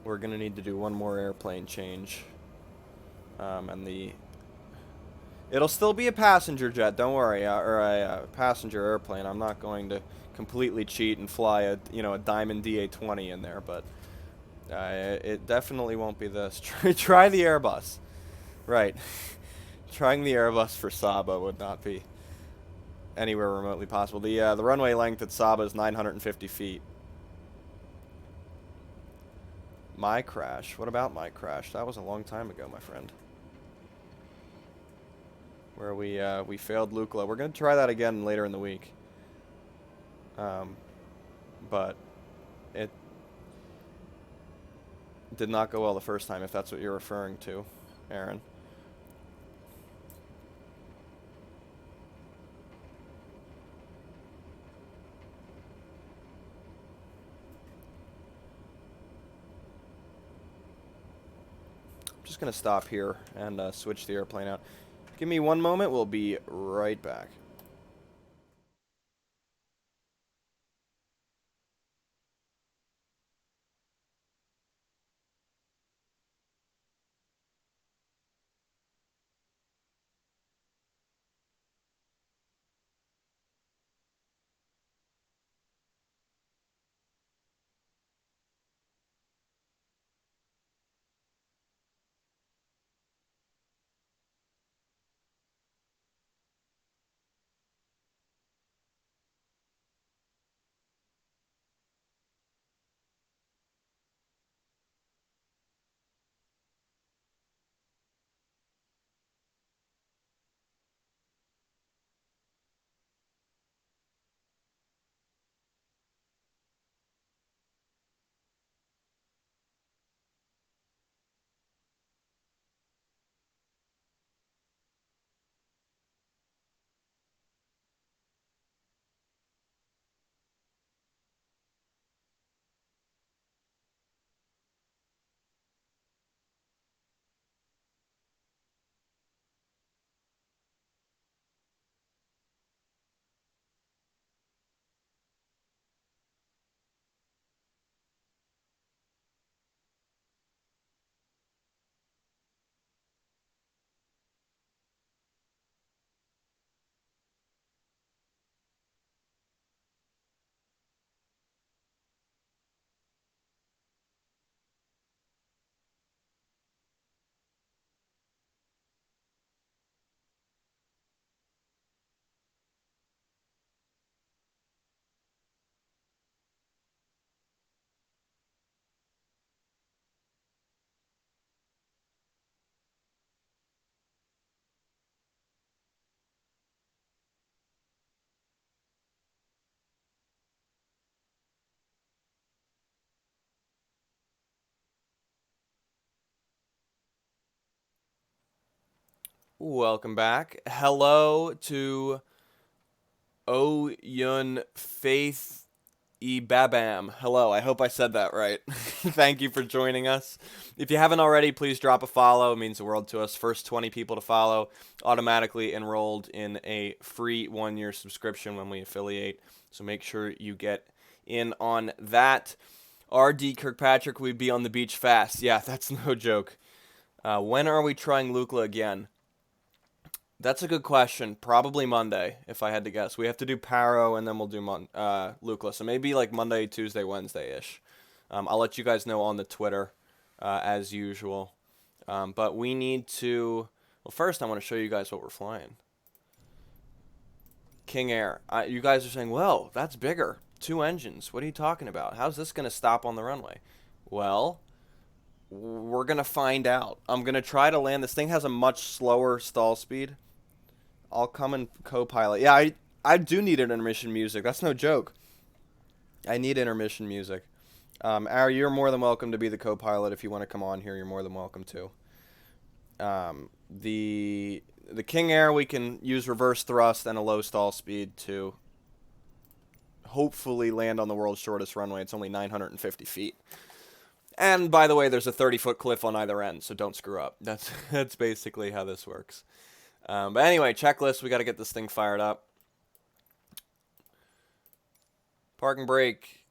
We're going to need to do one more airplane change. It'll still be a passenger jet, don't worry, or a passenger airplane. I'm not going to completely cheat and fly a Diamond DA-20 in there, but it definitely won't be this. Try the Airbus. Right. Trying the Airbus for SABA would not be anywhere remotely possible. The runway length at SABA is 950 feet. My crash. What about my crash? That was a long time ago, my friend. Where we failed Lukla. We're going to try that again later in the week. But it did not go well the first time, if that's what you're referring to, Aaron. I'm just going to stop here and switch the airplane out. Give me one moment. We'll be right back. Welcome back. Hello to O Yun Faith E Babam. Hello, I hope I said that right. Thank you for joining us. If you haven't already, please drop a follow. It means the world to us. First 20 people to follow automatically enrolled in a free 1-year subscription when we affiliate. So make sure you get in on that. RD Kirkpatrick, we'd be on the beach fast. Yeah, that's no joke. When are we trying Lukla again? That's a good question. Probably Monday, if I had to guess. We have to do Paro, and then we'll do Lukla. So maybe like Monday, Tuesday, Wednesday-ish. I'll let you guys know on the Twitter, as usual. But we need to... Well, first I want to show you guys what we're flying. King Air. You guys are saying, well, that's bigger. 2 engines. What are you talking about? How's this going to stop on the runway? Well... we're going to find out. I'm going to try to land. This thing has a much slower stall speed. I'll come and co-pilot. Yeah, I do need an intermission music. That's no joke. I need intermission music. Ari, you're more than welcome to be the co-pilot. If you want to come on here, you're more than welcome to. The King Air, we can use reverse thrust and a low stall speed to hopefully land on the world's shortest runway. It's only 950 feet. And, by the way, there's a 30-foot cliff on either end, so don't screw up. That's basically how this works. But anyway, checklist. We got to get this thing fired up. Parking brake.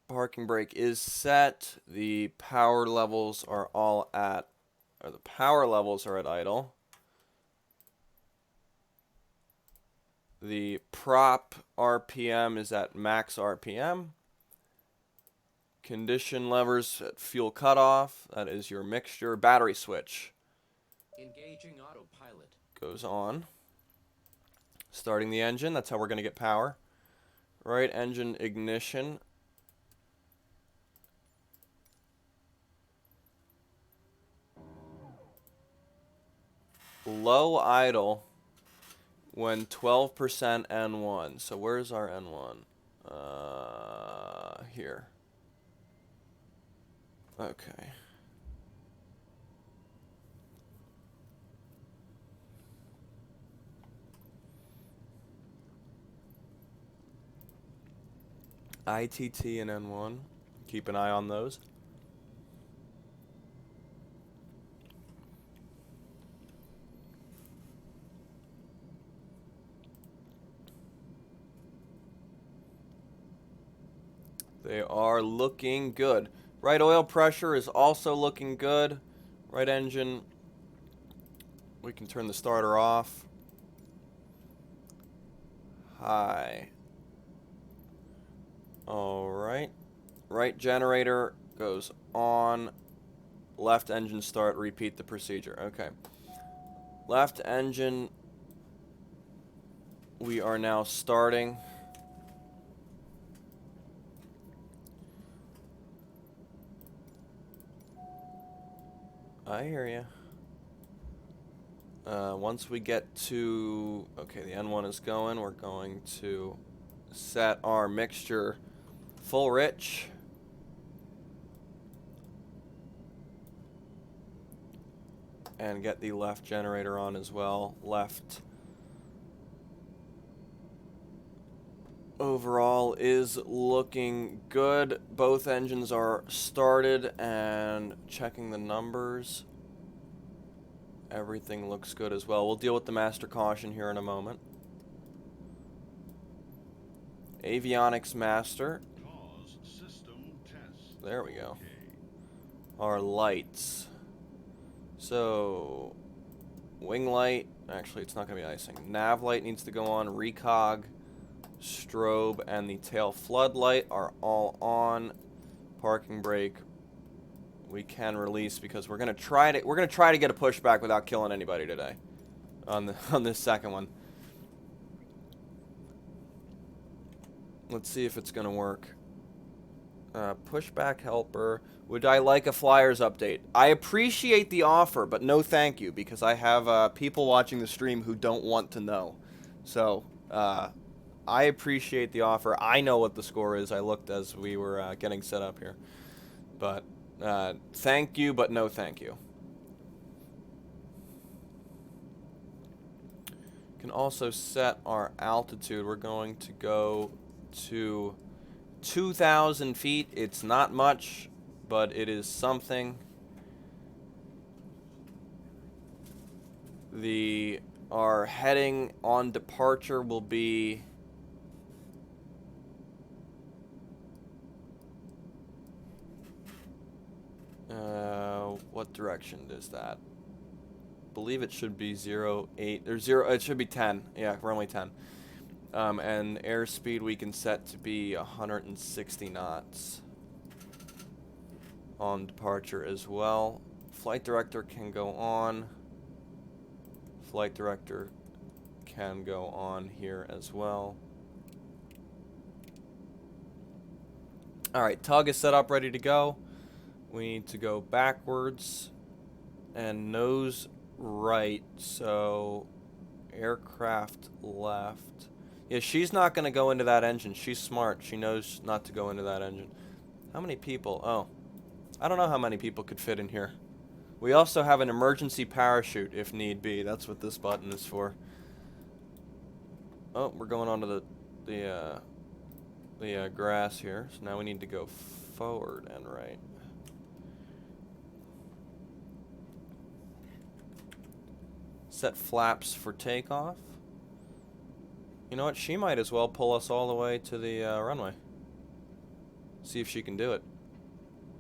Parking brake is set. The power levels are all at... or the power levels are at idle. The prop RPM is at max RPM. Condition levers at fuel cutoff. That is your mixture. Battery switch. Engaging autopilot. Goes on. Starting the engine. That's how we're going to get power. Right engine ignition. Low idle when 12% N1. So where's our N1? Here. Okay. ITT and N1. Keep an eye on those. They are looking good. Right oil pressure is also looking good. Right engine. We can turn the starter off. High. Alright. Right generator goes on. Left engine start. Repeat the procedure. Okay. Left engine. We are now starting. I hear you. Once we get to... okay, the N1 is going. We're going to set our mixture full rich. And get the left generator on as well. Left overall is looking good. Both engines are started and checking the numbers. Everything looks good as well. We'll deal with the master caution here in a moment. Avionics master. Cause system test. There we go. Okay. Our lights. So, wing light. Actually, it's not going to be icing. Nav light needs to go on. Recog, strobe, and the tail floodlight are all on. Parking brake. We can release because we're gonna try to get a pushback without killing anybody today. On this second one. Let's see if it's gonna work. Pushback helper. Would I like a flyers update? I appreciate the offer, but no thank you, because I have people watching the stream who don't want to know. So, I appreciate the offer. I know what the score is. I looked as we were getting set up here. But, thank you, but no thank you. can also set our altitude. We're going to go to 2,000 feet. It's not much, but it is something. Our heading on departure will be what direction is that? I believe it should be 08 or 0. It should be 10. Yeah, runway 10. And airspeed we can set to be 160 knots on departure as well. Flight director can go on. Flight director can go on here as well. Alright, tug is set up, ready to go. We need to go backwards and nose right, so aircraft left. Yeah, she's not going to go into that engine. She's smart. She knows not to go into that engine. How many people? Oh, I don't know how many people could fit in here. We also have an emergency parachute if need be. That's what this button is for. Oh, we're going onto the grass here. So now we need to go forward and right. Set flaps for takeoff. You know what? She might as well pull us all the way to the runway. See if she can do it.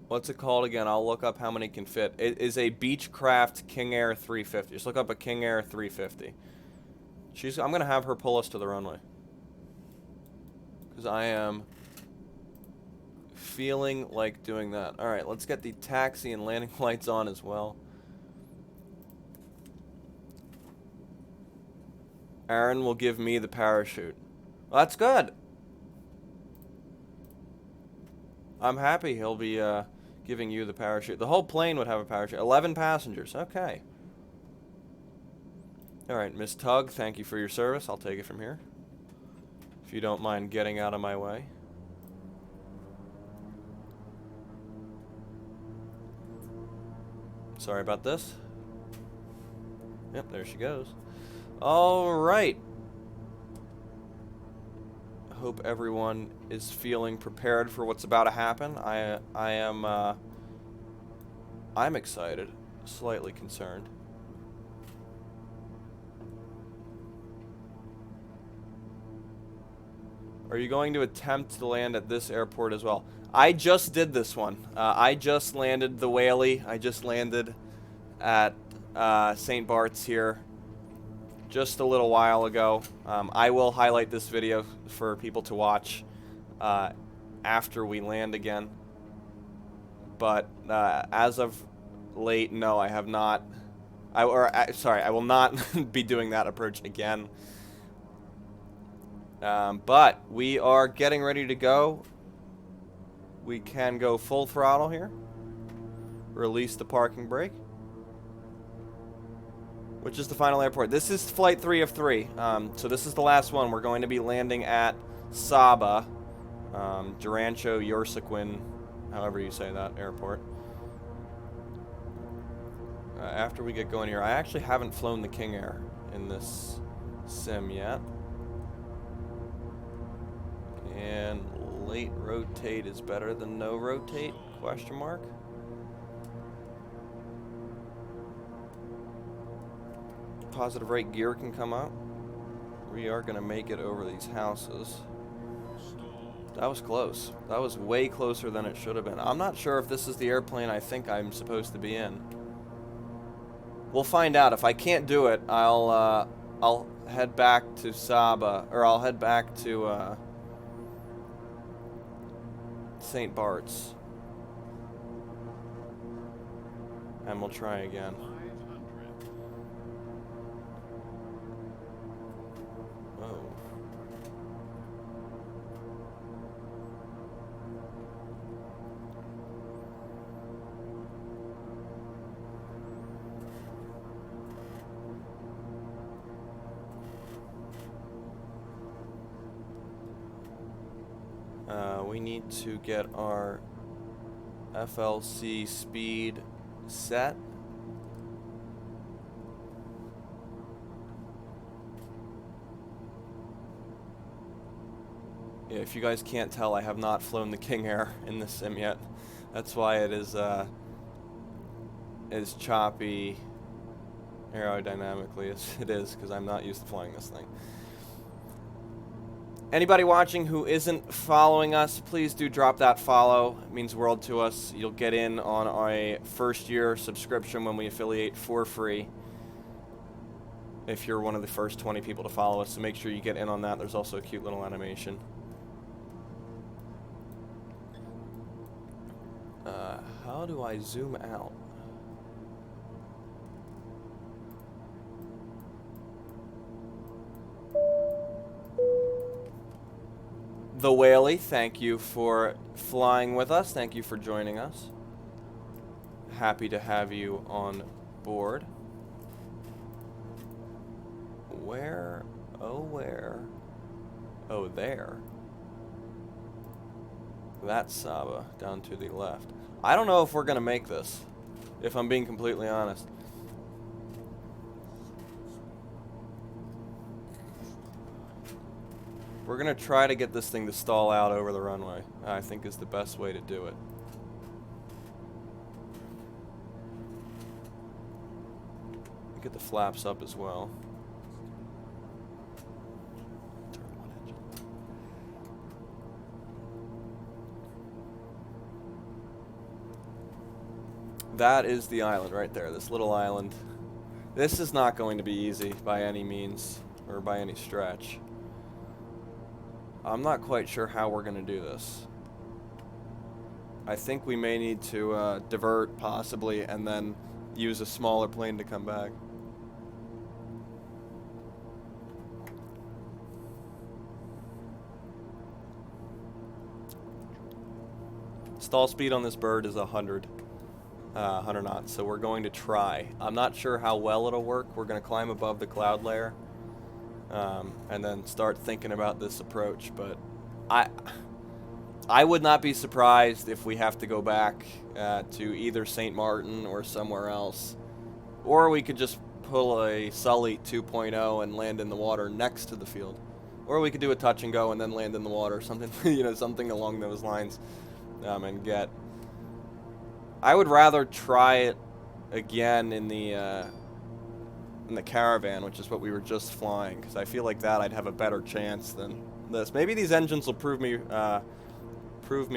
What's it called again? I'll look up how many can fit. It is a Beechcraft King Air 350. Just look up a King Air 350. I'm going to have her pull us to the runway. Because I am feeling like doing that. Alright, let's get the taxi and landing lights on as well. Aaron will give me the parachute. Well, that's good. I'm happy he'll be giving you the parachute. The whole plane would have a parachute. 11 passengers. Okay. Alright, Miss Tug, thank you for your service. I'll take it from here. If you don't mind getting out of my way. Sorry about this. Yep, there she goes. Alright. Hope everyone is feeling prepared for what's about to happen. I'm excited, slightly concerned. Are you going to attempt to land at this airport as well? I just did this one. I just landed the Whaley. I just landed at St. Barts here just a little while ago. I will highlight this video for people to watch after we land again. But as of late, no, I have not. Sorry, I will not be doing that approach again. But we are getting ready to go. We can go full throttle here. Release the parking brake. Which is the final airport. This is flight 3 of 3. So this is the last one. We're going to be landing at SABA, Durancho, Yorsequin, however you say that airport. After we get going here, I actually haven't flown the King Air in this sim yet. And late rotate is better than no rotate? Question mark. Positive right gear can come out. We are going to make it over these houses. That was close. That was way closer than it should have been. I'm not sure if this is the airplane I think I'm supposed to be in. We'll find out. If I can't do it, I'll head back to SABA, or I'll head back to St. Barts. And we'll try again. We need to get our FLC speed set. If you guys can't tell, I have not flown the King Air in this sim yet. That's why it is choppy aerodynamically as it is, because I'm not used to flying this thing. Anybody watching who isn't following us, please do drop that follow. It means the world to us. You'll get in on our first year subscription when we affiliate for free, if you're one of the first 20 people to follow us. So make sure you get in on that. There's also a cute little animation. How do I zoom out? The Whaley, thank you for flying with us. Thank you for joining us. Happy to have you on board. Where? Oh, where? Oh, there. That's SABA, down to the left. I don't know if we're going to make this, if I'm being completely honest. We're going to try to get this thing to stall out over the runway. I think is the best way to do it. Get the flaps up as well. That is the island right there, this little island. This is not going to be easy by any means, or by any stretch. I'm not quite sure how we're going to do this. I think we may need to divert, possibly, and then use a smaller plane to come back. Stall speed on this bird is 100 knots, so we're going to try. I'm not sure how well it'll work. We're going to climb above the cloud layer and then start thinking about this approach, but I would not be surprised if we have to go back to either St. Maarten or somewhere else, or we could just pull a Sully 2.0 and land in the water next to the field, or we could do a touch and go and then land in the water, something something along those lines, and get. I would rather try it again in the Caravan, which is what we were just flying, because I feel like that I'd have a better chance than this. Maybe these engines will prove me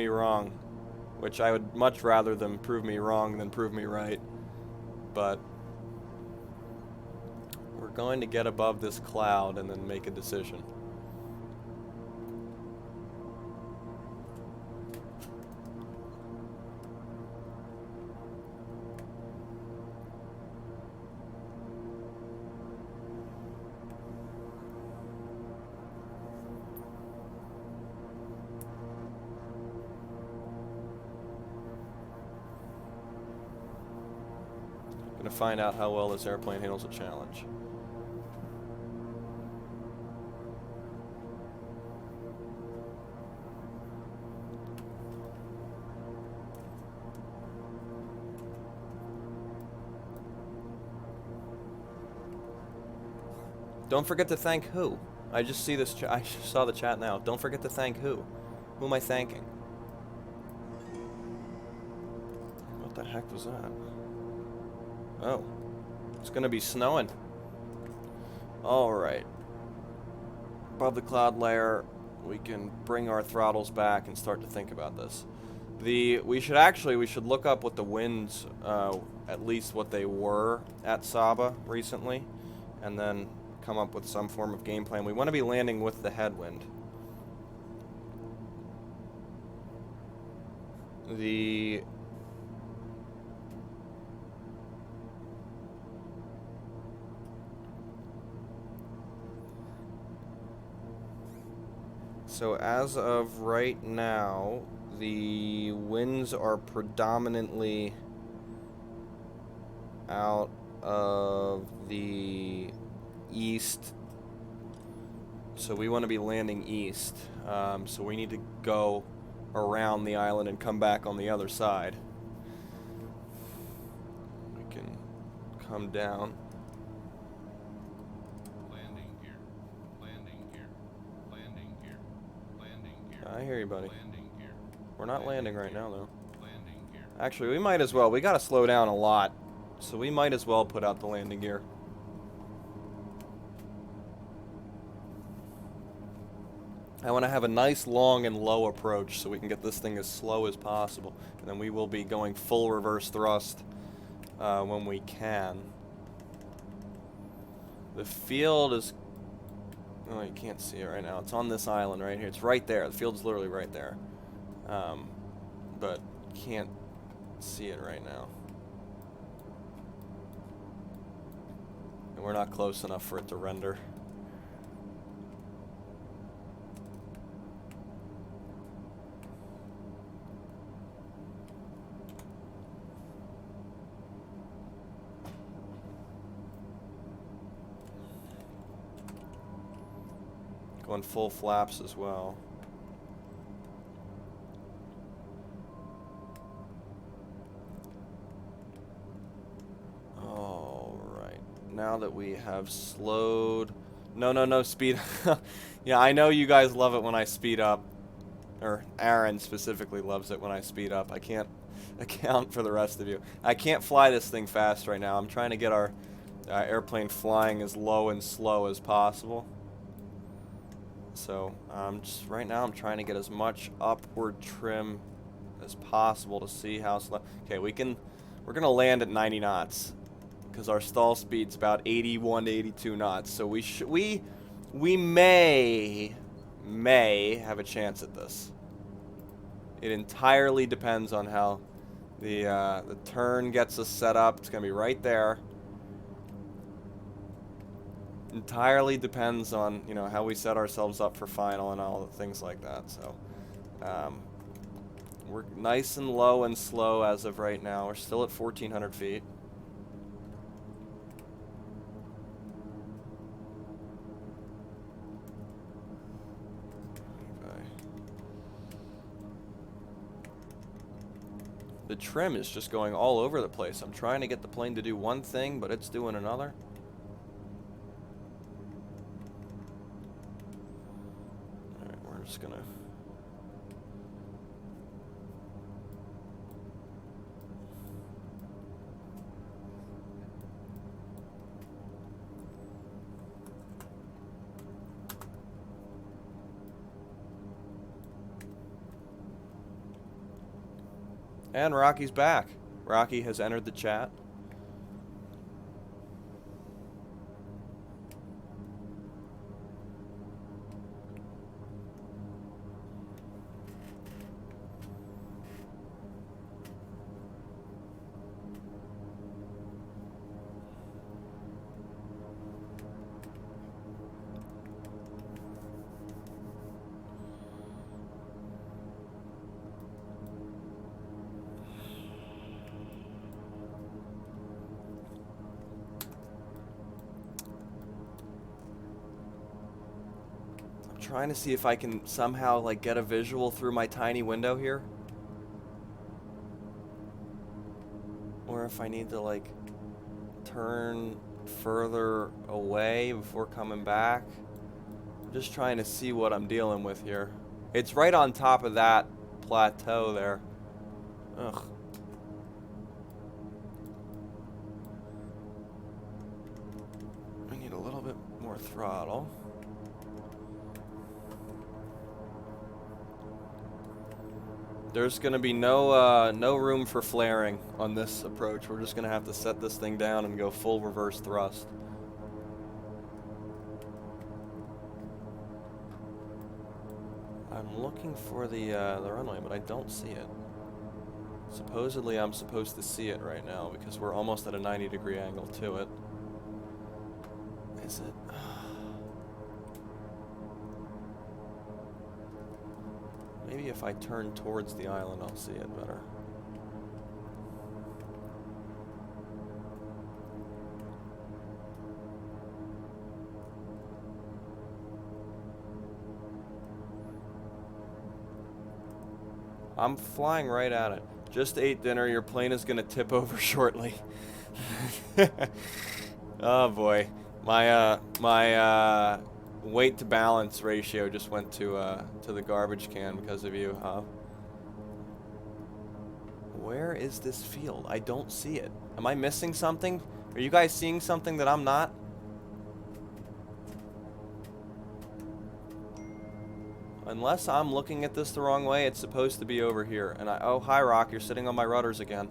wrong, which I would much rather them prove me wrong than prove me right. But we're going to get above this cloud and then make a decision. Gonna find out how well this airplane handles a challenge. Don't forget to thank who? I just see this. I saw the chat now. Don't forget to thank who? Who am I thanking? What the heck was that? Oh, it's gonna be snowing. Alright. Above the cloud layer, we can bring our throttles back and start to think about this. We should look up what the winds, at least what they were at SABA recently, and then come up with some form of game plan. We want to be landing with the headwind. So as of right now, the winds are predominantly out of the east. So we want to be landing east. So we need to go around the island and come back on the other side. We can come down. Landing here. Landing here. Landing here. Landing here. I hear you, buddy. Landing gear. We're not landing right now, though. Landing gear. Actually, we might as well. We gotta slow down a lot. So we might as well put out the landing gear. I want to have a nice long and low approach so we can get this thing as slow as possible. And then we will be going full reverse thrust when we can. The field is... Oh, you can't see it right now. It's on this island right here. It's right there. The field's literally right there. But can't see it right now. And we're not close enough for it to render. Going full flaps as well. Alright. Now that we have slowed... No, speed. Yeah, I know you guys love it when I speed up. Or Aaron specifically loves it when I speed up. I can't account for the rest of you. I can't fly this thing fast right now. I'm trying to get our airplane flying as low and slow as possible. So just right now I'm trying to get as much upward trim as possible to see how slow. Okay, we're gonna land at 90 knots because our stall speed's about 81 to 82 knots. So we may have a chance at this. It entirely depends on how the turn gets us set up. It's gonna be right there. Entirely depends on, you know, how we set ourselves up for final and all the things like that. So we're nice and low and slow as of right now. We're still at 1,400 feet. Okay. The trim is just going all over the place. I'm trying to get the plane to do one thing, but it's doing another. Just gonna and Rocky's back. Rocky has entered the chat. Trying to see if I can somehow like get a visual through my tiny window here, or if I need to like turn further away before coming back. I'm just trying to see what I'm dealing with here. It's right on top of that plateau there. Ugh. I need a little bit more throttle. There's going to be no room for flaring on this approach. We're just going to have to set this thing down and go full reverse thrust. I'm looking for the runway, but I don't see it. Supposedly I'm supposed to see it right now because we're almost at a 90-degree angle to it. Is it? Maybe if I turn towards the island, I'll see it better. I'm flying right at it. Just ate dinner. Your plane is going to tip over shortly. Oh boy. My weight to balance ratio just went to the garbage can because of you, huh? Where is this field? I don't see it. Am I missing something? Are you guys seeing something that I'm not? Unless I'm looking at this the wrong way, it's supposed to be over here. And oh, hi Rock, you're sitting on my rudders again.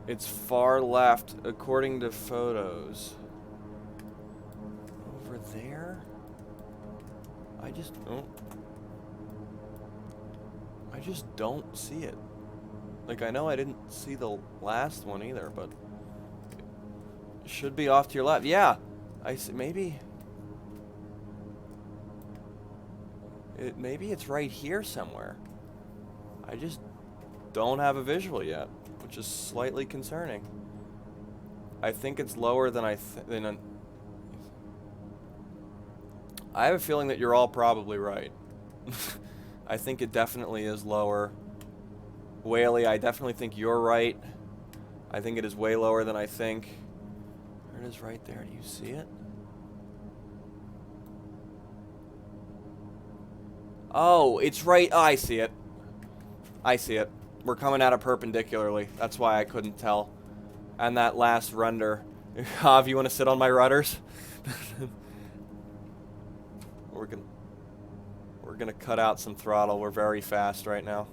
It's far left, according to photos. Over there? I just don't see it. Like, I know I didn't see the last one either, but it should be off to your left. Yeah, I see. Maybe it's right here somewhere. I just don't have a visual yet, which is slightly concerning. I think it's lower than I have a feeling that you're all probably right. I think it definitely is lower. Whaley, I definitely think you're right. I think it is way lower than I think. There it is right there. Do you see it? Oh, it's right. Oh, I see it. I see it. We're coming at it perpendicularly. That's why I couldn't tell. And that last render. Hav, you want to sit on my rudders? We're gonna cut out some throttle. We're very fast right now.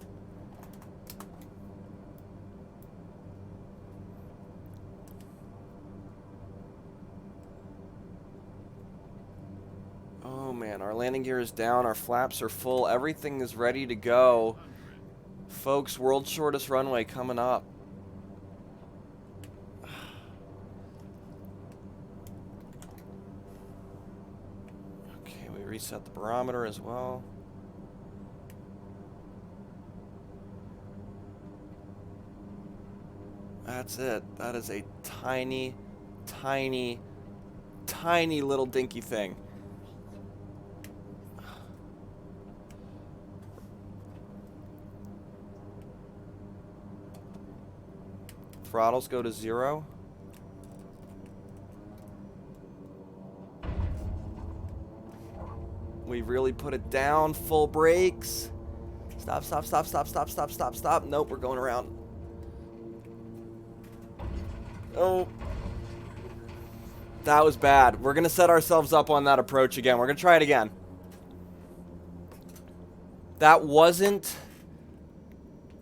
Oh man, our landing gear is down, our flaps are full, everything is ready to go. Folks, world's shortest runway coming up. Okay, we reset the barometer as well. That's it. That is a tiny, tiny, tiny little dinky thing. Throttles go to 0. We really put it down. Full brakes. Stop, stop, stop, stop, stop, stop, stop, stop. Nope, we're going around. Oh. That was bad. We're going to set ourselves up on that approach again. We're going to try it again. That wasn't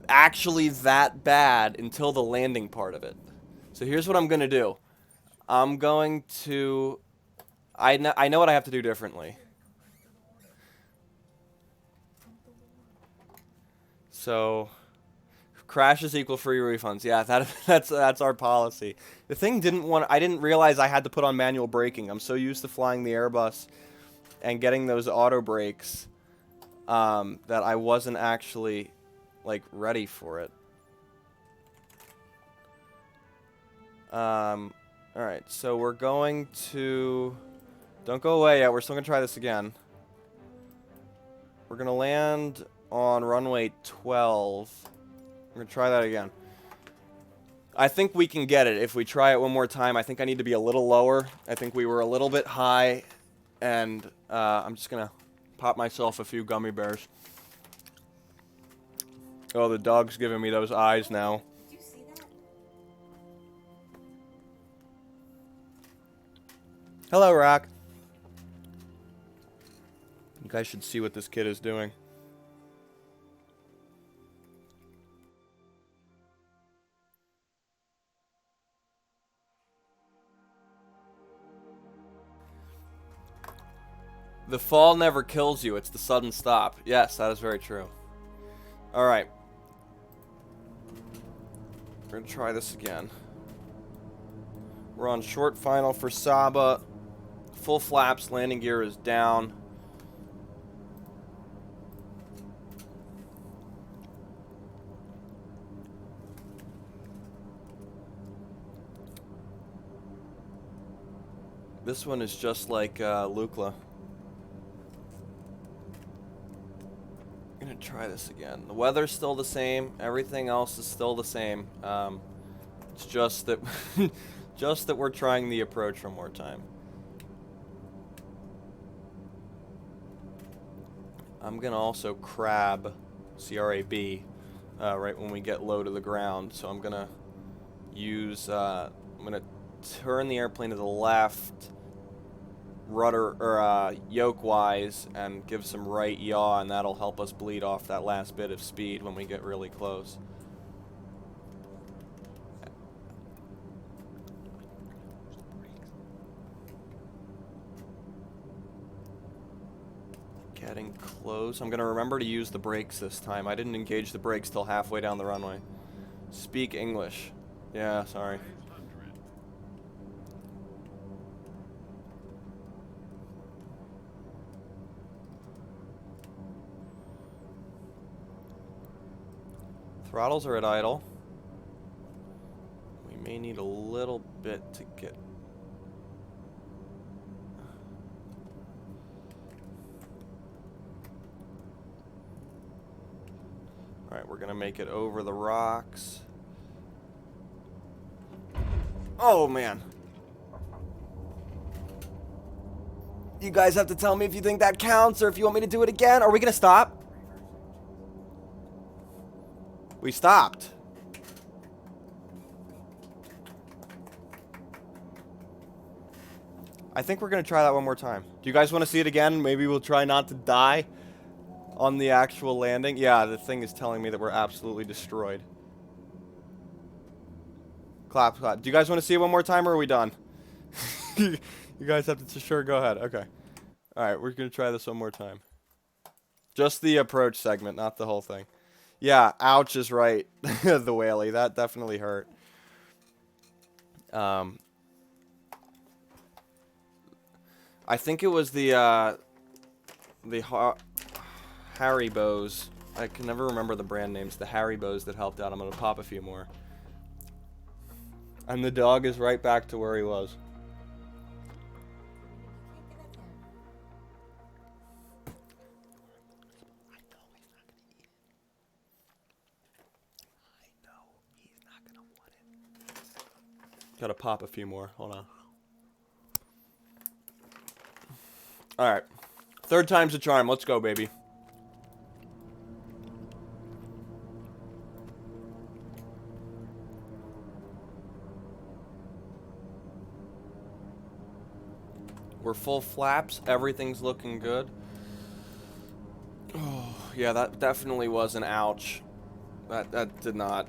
actually that bad until the landing part of it. So here's what I'm going to do. I'm going to... I know what I have to do differently. So... crashes equal free refunds. Yeah, that's our policy. The thing I didn't realize I had to put on manual braking. I'm so used to flying the Airbus and getting those auto brakes that I wasn't actually like ready for it. All right, so we're going to... Don't go away yet. We're still gonna try this again. We're gonna land on runway 12. We're going to try that again. I think we can get it if we try it one more time. I think I need to be a little lower. I think we were a little bit high. And I'm just going to pop myself a few gummy bears. Oh, the dog's giving me those eyes now. Did you see that? Hello, Rock. You guys should see what this kid is doing. The fall never kills you, it's the sudden stop. Yes, that is very true. Alright. We're gonna try this again. We're on short final for SABA. Full flaps, landing gear is down. This one is just like Lukla. I'm gonna try this again. The weather's still the same. Everything else is still the same. It's just that, just that we're trying the approach one more time. I'm gonna also crab, C-R-A-B, right when we get low to the ground. So I'm gonna use, I'm gonna turn the airplane to the left, rudder or yoke-wise, and give some right yaw, and that'll help us bleed off that last bit of speed when we get really close. Getting close. I'm gonna remember to use the brakes this time. I didn't engage the brakes till halfway down the runway. Speak English. Yeah, sorry. 500. Throttles are at idle. We may need a little bit to get... Alright, we're gonna make it over the rocks. Oh, man. You guys have to tell me if you think that counts or if you want me to do it again. Are we gonna stop? We stopped. I think we're gonna try that one more time. Do you guys want to see it again? Maybe we'll try not to die on the actual landing. Yeah, the thing is telling me that we're absolutely destroyed. Clap, clap. Do you guys want to see it one more time, or are we done? You guys have to sure go ahead. Okay. Alright, we're gonna try this one more time. Just the approach segment, not the whole thing. Yeah, ouch is right. The whaley. That definitely hurt. I think it was the Haribos. I can never remember the brand names. The Haribos that helped out. I'm going to pop a few more. And the dog is right back to where he was. Gotta pop a few more. Hold on. Alright. Third time's a charm. Let's go, baby. We're full flaps. Everything's looking good. Oh, yeah, that definitely was an ouch. That did not...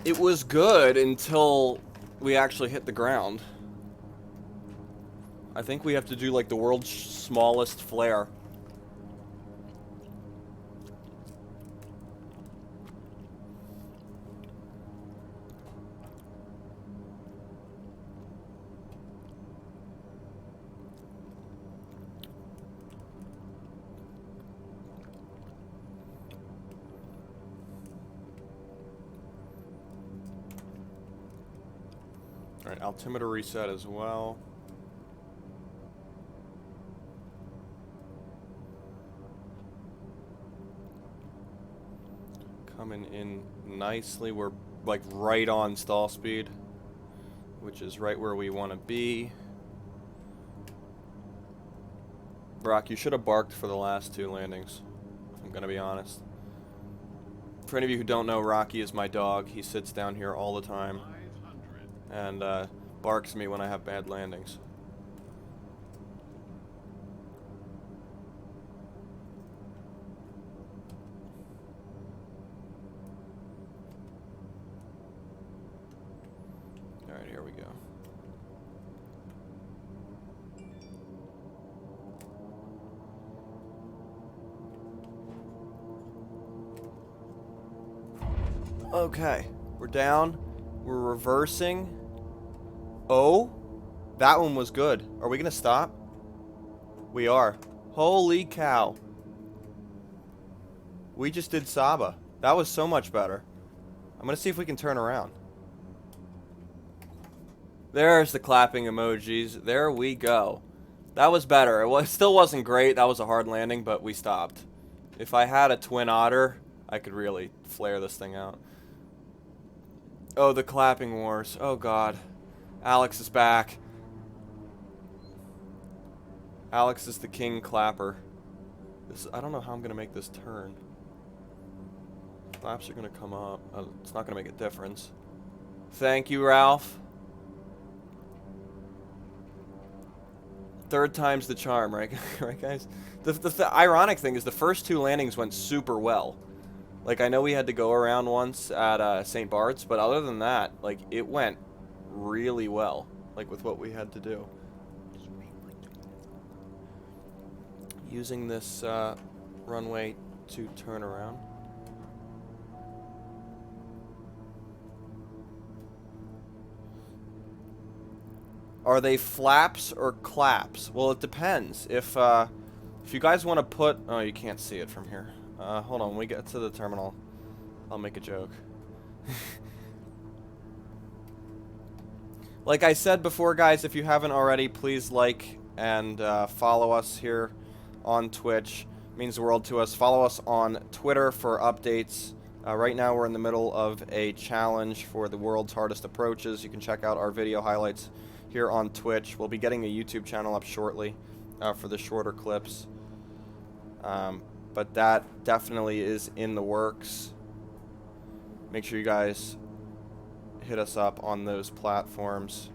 It was good until we actually hit the ground. I think we have to do like the world's smallest flare. Alright, altimeter reset as well. Coming in nicely. We're like right on stall speed, which is right where we want to be. Brock, you should have barked for the last two landings, if I'm gonna be honest. For any of you who don't know, Rocky is my dog. He sits down here all the time 500. and barks at me when I have bad landings. Alright, here we go. Okay, we're down. We're reversing. Oh, that one was good. Are we gonna stop? We are. Holy cow. We just did SABA. That was so much better. I'm gonna see if we can turn around. There's the clapping emojis. There we go. That was better. It still wasn't great. That was a hard landing, but we stopped. If I had a twin otter, I could really flare this thing out. Oh, the clapping wars. Oh, God. Alex is back. Alex is the king clapper. I don't know how I'm going to make this turn. Flaps are going to come up. It's not going to make a difference. Thank you, Ralph. Third time's the charm, right, right guys? The ironic thing is the first 2 landings went super well. Like, I know we had to go around once at St. Barts, but other than that, like, it went really well, like, with what we had to do. Using this runway to turn around. Are they flaps or claps? Well, it depends. If you guys want to put... Oh, you can't see it from here. Hold on, when we get to the terminal, I'll make a joke. Like I said before, guys, if you haven't already, please like and follow us here on Twitch. It means the world to us. Follow us on Twitter for updates. Right now, we're in the middle of a challenge for the world's hardest approaches. You can check out our video highlights here on Twitch. We'll be getting a YouTube channel up shortly for the shorter clips. But that definitely is in the works. Make sure you guys hit us up on those platforms.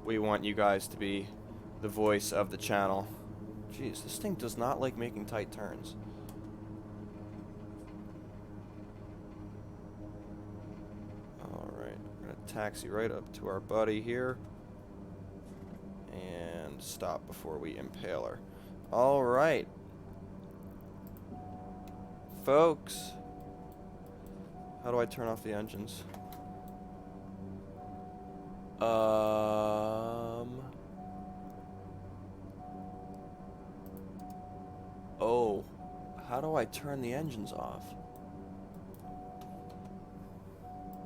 We want you guys to be the voice of the channel. Jeez, this thing does not like making tight turns. Alright, we're going to taxi right up to our buddy here. And stop before we impale her. Alright. Folks. How do I turn off the engines? Oh. How do I turn the engines off?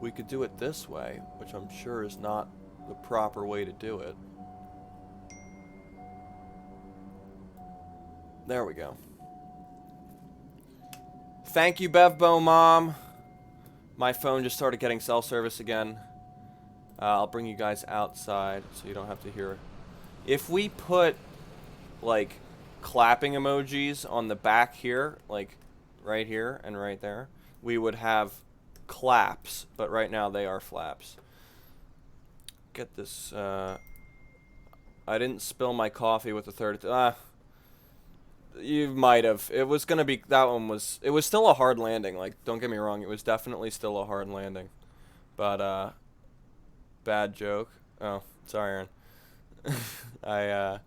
We could do it this way, which I'm sure is not the proper way to do it. There we go. Thank you, Bevbo Mom. My phone just started getting cell service again. I'll bring you guys outside so you don't have to hear it. If we put, like, clapping emojis on the back here, like, right here and right there, we would have claps, but right now they are flaps. Get this, I didn't spill my coffee with the third, you might have. It was gonna be, that one was, it was still a hard landing, like, don't get me wrong, it was definitely still a hard landing. But, bad joke. Oh, sorry, Aaron. I,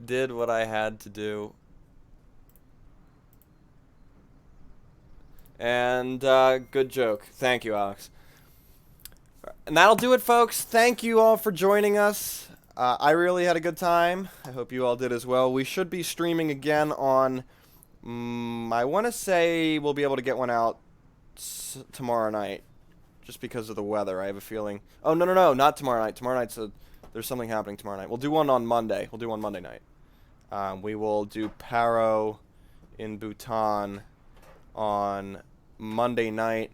did what I had to do. And, good joke. Thank you, Alex. And that'll do it, folks. Thank you all for joining us. I really had a good time. I hope you all did as well. We should be streaming again on, I want to say we'll be able to get one out tomorrow night. Just because of the weather, I have a feeling. Oh, no, no, no, not tomorrow night. Tomorrow night's there's something happening tomorrow night. We'll do one on Monday. We'll do one Monday night. We will do Paro in Bhutan on Monday night.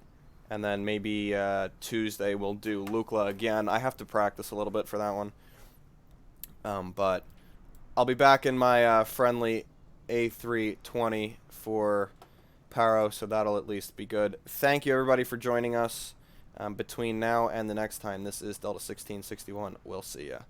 And then maybe Tuesday we'll do Lukla again. I have to practice a little bit for that one. But I'll be back in my friendly A320 for Paro, so that'll at least be good. Thank you, everybody, for joining us between now and the next time. This is Delta 1661. We'll see ya.